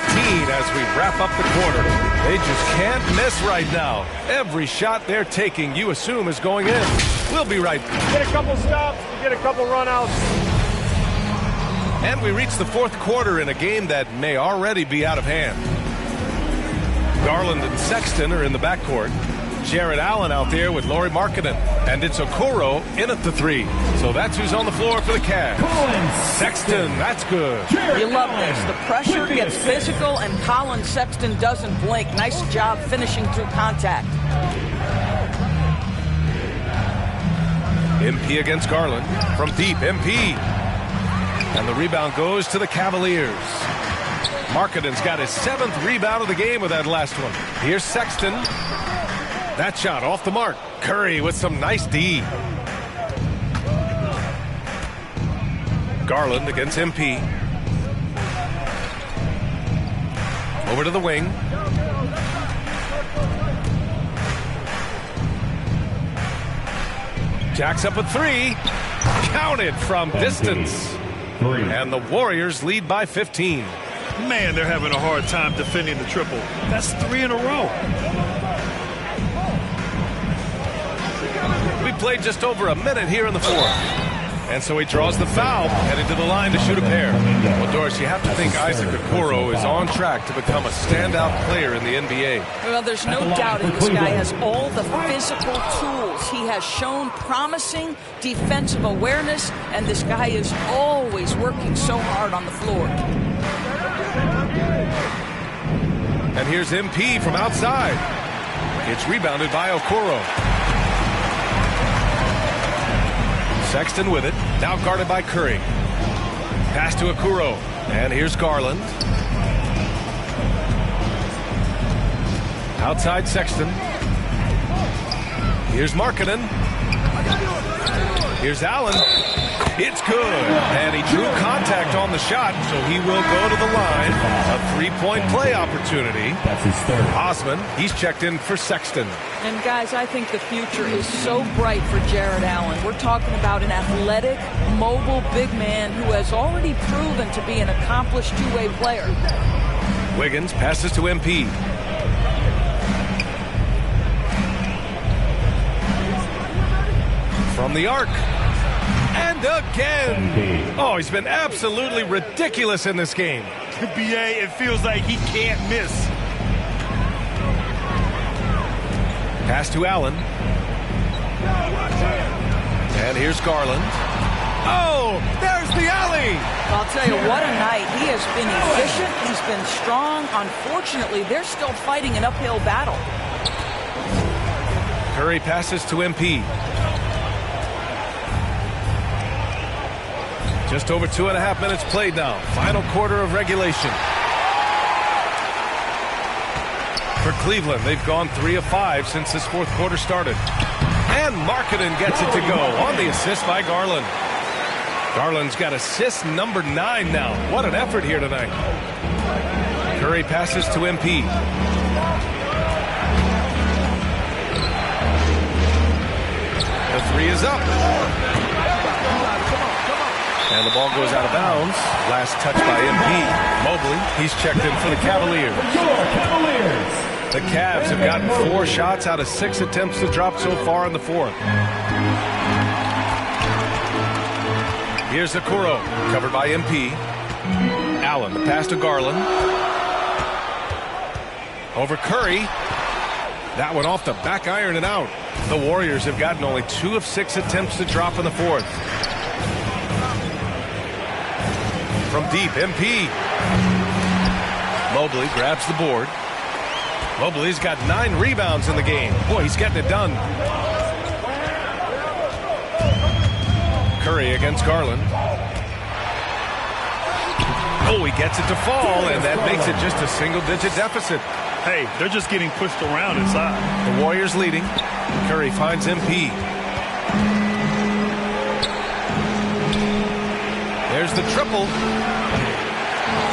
Speaker 9: as we wrap up the quarter. They just can't miss right now. Every shot they're taking, you assume, is going in. We'll be right back.
Speaker 16: Get a couple stops, get a couple run-outs.
Speaker 9: And we reach the fourth quarter in a game that may already be out of hand. Garland and Sexton are in the backcourt. Jarrett Allen out there with Lauri Markkanen. And it's Okoro in at the 3. So that's who's on the floor for the Cavs. Sexton, that's good.
Speaker 13: You love this. The pressure gets physical, and Colin Sexton doesn't blink. Nice job finishing through contact.
Speaker 9: MP against Garland. From deep, MP. And the rebound goes to the Cavaliers. Markkanen's got his 7th rebound of the game with that last one. Here's Sexton. That shot off the mark. Curry with some nice D. Garland against MP. Over to the wing. Jacks up a 3. Counted from distance. And the Warriors lead by 15.
Speaker 12: Man, they're having a hard time defending the triple. That's 3 in a row.
Speaker 9: We played just over a minute here in the fourth. And so he draws the foul, headed to the line to shoot a pair. Well, Doris, you have to think Isaac Okoro is on track to become a standout player in the NBA.
Speaker 13: Well, there's no doubting this guy has all the physical tools. He has shown promising defensive awareness, and this guy is always working so hard on the floor.
Speaker 9: And here's MP from outside. It's rebounded by Okoro. Sexton with it. Now guarded by Curry. Pass to Okoro. And here's Garland. Outside Sexton. Here's Markkanen. Here's Allen. It's good. And and he drew contact on the shot, so he will go to the line. A three-point play opportunity.
Speaker 14: That's his third.
Speaker 9: Osman, he's checked in for Sexton.
Speaker 13: And guys, I think the future is so bright for Jared Allen. We're talking about an athletic, mobile big man who has already proven to be an accomplished two-way player.
Speaker 9: Wiggins passes to MP. From the arc. And again. Oh, he's been absolutely ridiculous in this game.
Speaker 12: BA, it feels like he can't miss.
Speaker 9: Pass to Allen. And here's Garland. Oh, there's the alley.
Speaker 13: I'll tell you, what a night. He has been efficient. He's been strong. Unfortunately, they're still fighting an uphill battle.
Speaker 9: Curry passes to MP. Just over 2.5 minutes played now. Final quarter of regulation. For Cleveland, they've gone 3 of 5 since this fourth quarter started. And Markkanen gets it to go on the assist by Garland. Garland's got assist number 9 now. What an effort here tonight. Curry passes to MP. The three is up. And the ball goes out of bounds. Last touch by MP. Mobley, he's checked in for the Cavaliers. The Cavs have gotten 4 shots out of 6 attempts to drop so far in the fourth. Here's Okoro, covered by MP. Allen, the pass to Garland. Over Curry. That one off the back iron and out. The Warriors have gotten only 2 of 6 attempts to drop in the fourth. From deep, MP. Mobley grabs the board. Mobley's got 9 rebounds in the game. Boy, he's getting it done. Curry against Garland. Oh, he gets it to fall, and that makes it just a single-digit deficit.
Speaker 12: Hey, they're just getting pushed around inside.
Speaker 9: The Warriors leading. Curry finds MP. There's the triple.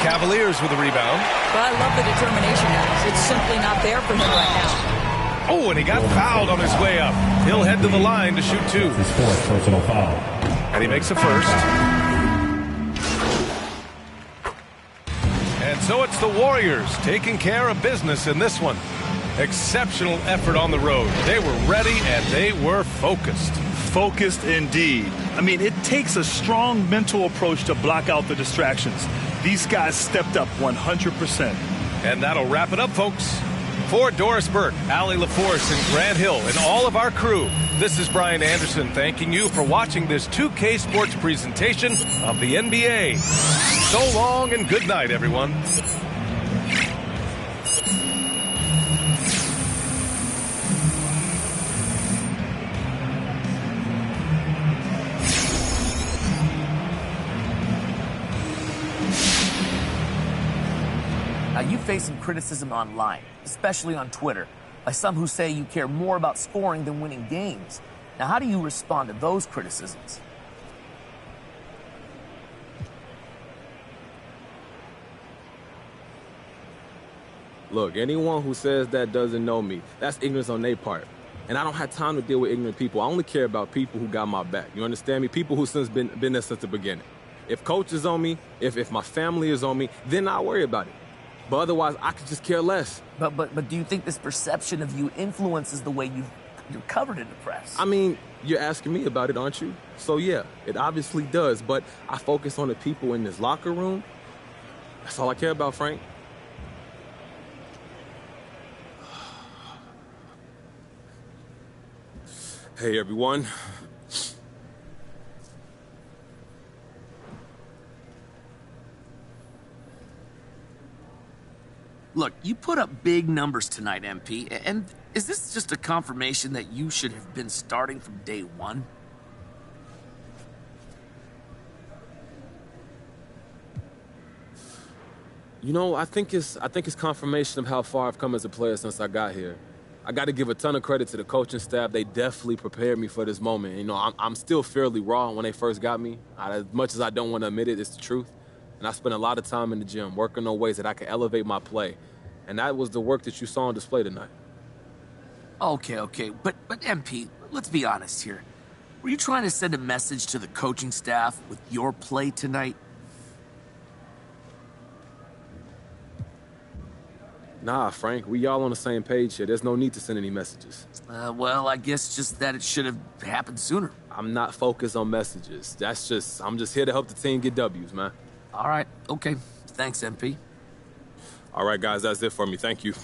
Speaker 9: Cavaliers with a rebound.
Speaker 13: But I love the determination, guys. It's simply not there for him right now.
Speaker 9: Oh, and he got fouled on his way up. He'll head to the line to shoot 2.
Speaker 14: His fourth personal foul.
Speaker 9: And he makes a first. And so it's the Warriors taking care of business in this one. Exceptional effort on the road. They were ready and they were focused.
Speaker 12: Focused indeed. I mean, it takes a strong mental approach to block out the distractions. These guys stepped up 100%.
Speaker 9: And that'll wrap it up, folks. For Doris Burke, Allie LaForce, and Grant Hill, and all of our crew, this is Brian Anderson thanking you for watching this 2K Sports presentation of the NBA. So long and good night, everyone.
Speaker 8: Now, you face some criticism online, especially on Twitter, by some who say you care more about scoring than winning games. Now, how do you respond to those criticisms?
Speaker 11: Look, anyone who says that doesn't know me. That's ignorance on their part. And I don't have time to deal with ignorant people. I only care about people who got my back. You understand me? People who since been there since the beginning. If coach is on me, if my family is on me, then I'll worry about it. But otherwise, I could just care less.
Speaker 8: But do you think this perception of you influences the way you're covered in the press?
Speaker 11: I mean, you're asking me about it, aren't you? So yeah, it obviously does. But I focus on the people in this locker room. That's all I care about, Frank. Hey, everyone.
Speaker 8: Look, you put up big numbers tonight, MP, and is this just a confirmation that you should have been starting from day one?
Speaker 11: You know, I think it's confirmation of how far I've come as a player since I got here. I got to give a ton of credit to the coaching staff. They definitely prepared me for this moment. You know, I'm still fairly raw when they first got me. As much as I don't want to admit it, it's the truth. And I spent a lot of time in the gym working on ways that I could elevate my play. And that was the work that you saw on display tonight.
Speaker 8: Okay. But MP, let's be honest here. Were you trying to send a message to the coaching staff with your play tonight?
Speaker 11: Nah, Frank, we all on the same page here. There's no need to send any messages.
Speaker 8: Well, I guess just that it should have happened sooner.
Speaker 11: I'm not focused on messages. I'm just here to help the team get W's, man.
Speaker 8: All right, okay. Thanks, MP.
Speaker 11: All right, guys, that's it for me. Thank you.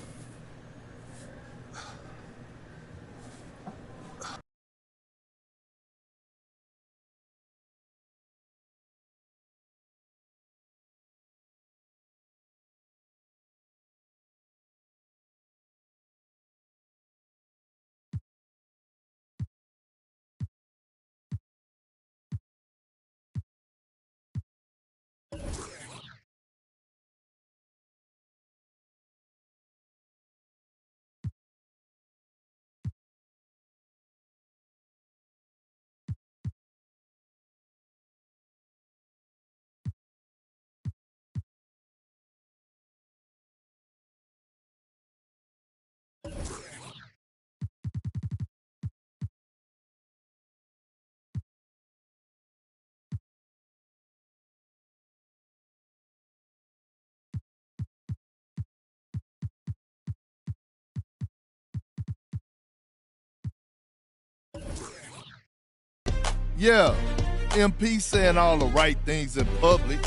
Speaker 1: Yeah, MP saying all the right things in public.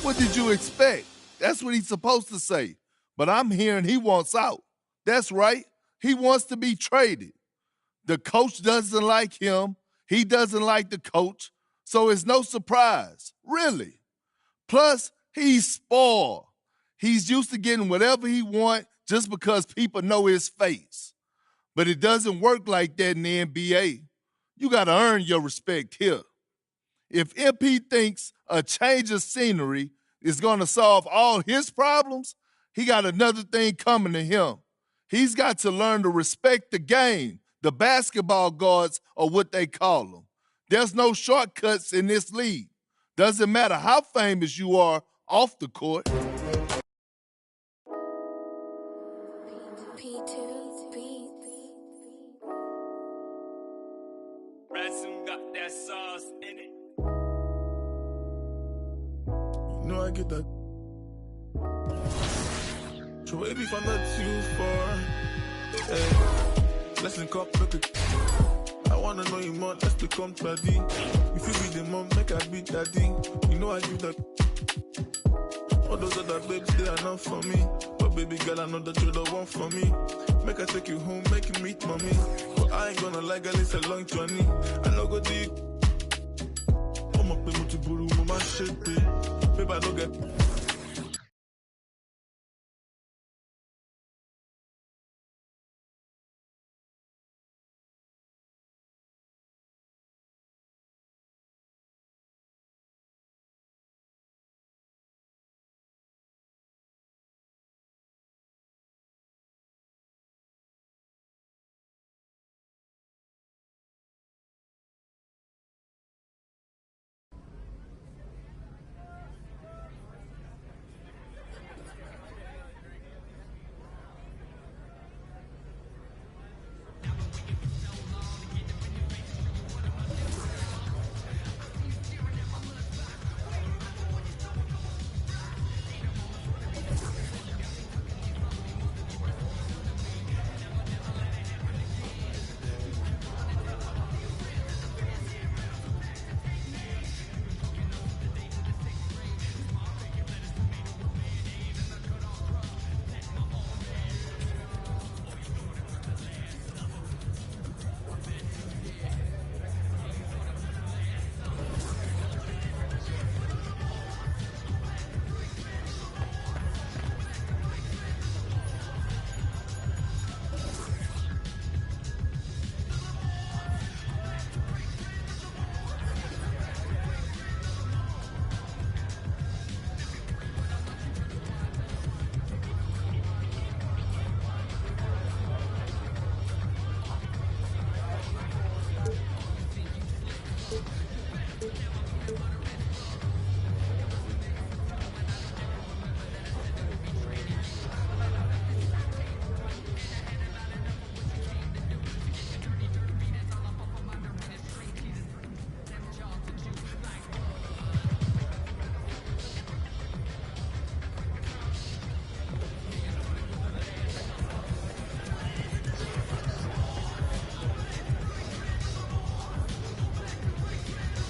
Speaker 1: What did you expect? That's what he's supposed to say. But I'm hearing he wants out. That's right. He wants to be traded. The coach doesn't like him. He doesn't like the coach. So it's no surprise, really. Plus, he's spoiled. He's used to getting whatever he wants just because people know his face. But it doesn't work like that in the NBA. You got to earn your respect here. If MP thinks a change of scenery is going to solve all his problems, he got another thing coming to him. He's got to learn to respect the game. The basketball guards are what they call them. There's no shortcuts in this league. Doesn't matter how famous you are off the court.
Speaker 5: Ransom got that sauce in it.
Speaker 7: You know I get that. So maybe if I'm not too far, hey, let's link up, look at. I wanna know you more, let's become buddy. If you be the mom, make I be daddy. You know I give that. All those other babes, they are not for me. But baby girl, I know that you're the one for me. Make I take you home, make you meet mommy. But I ain't gonna lie, girl, it's a long journey. I know go deep. I'm up in Mutiburu, mama shit, babe. Babe, I don't get.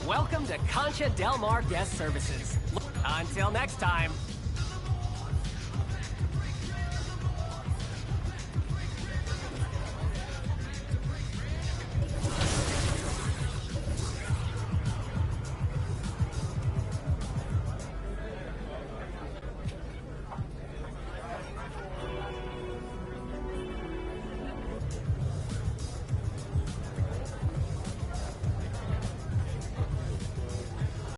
Speaker 17: Welcome to Concha Del Mar Guest Services. Until next time.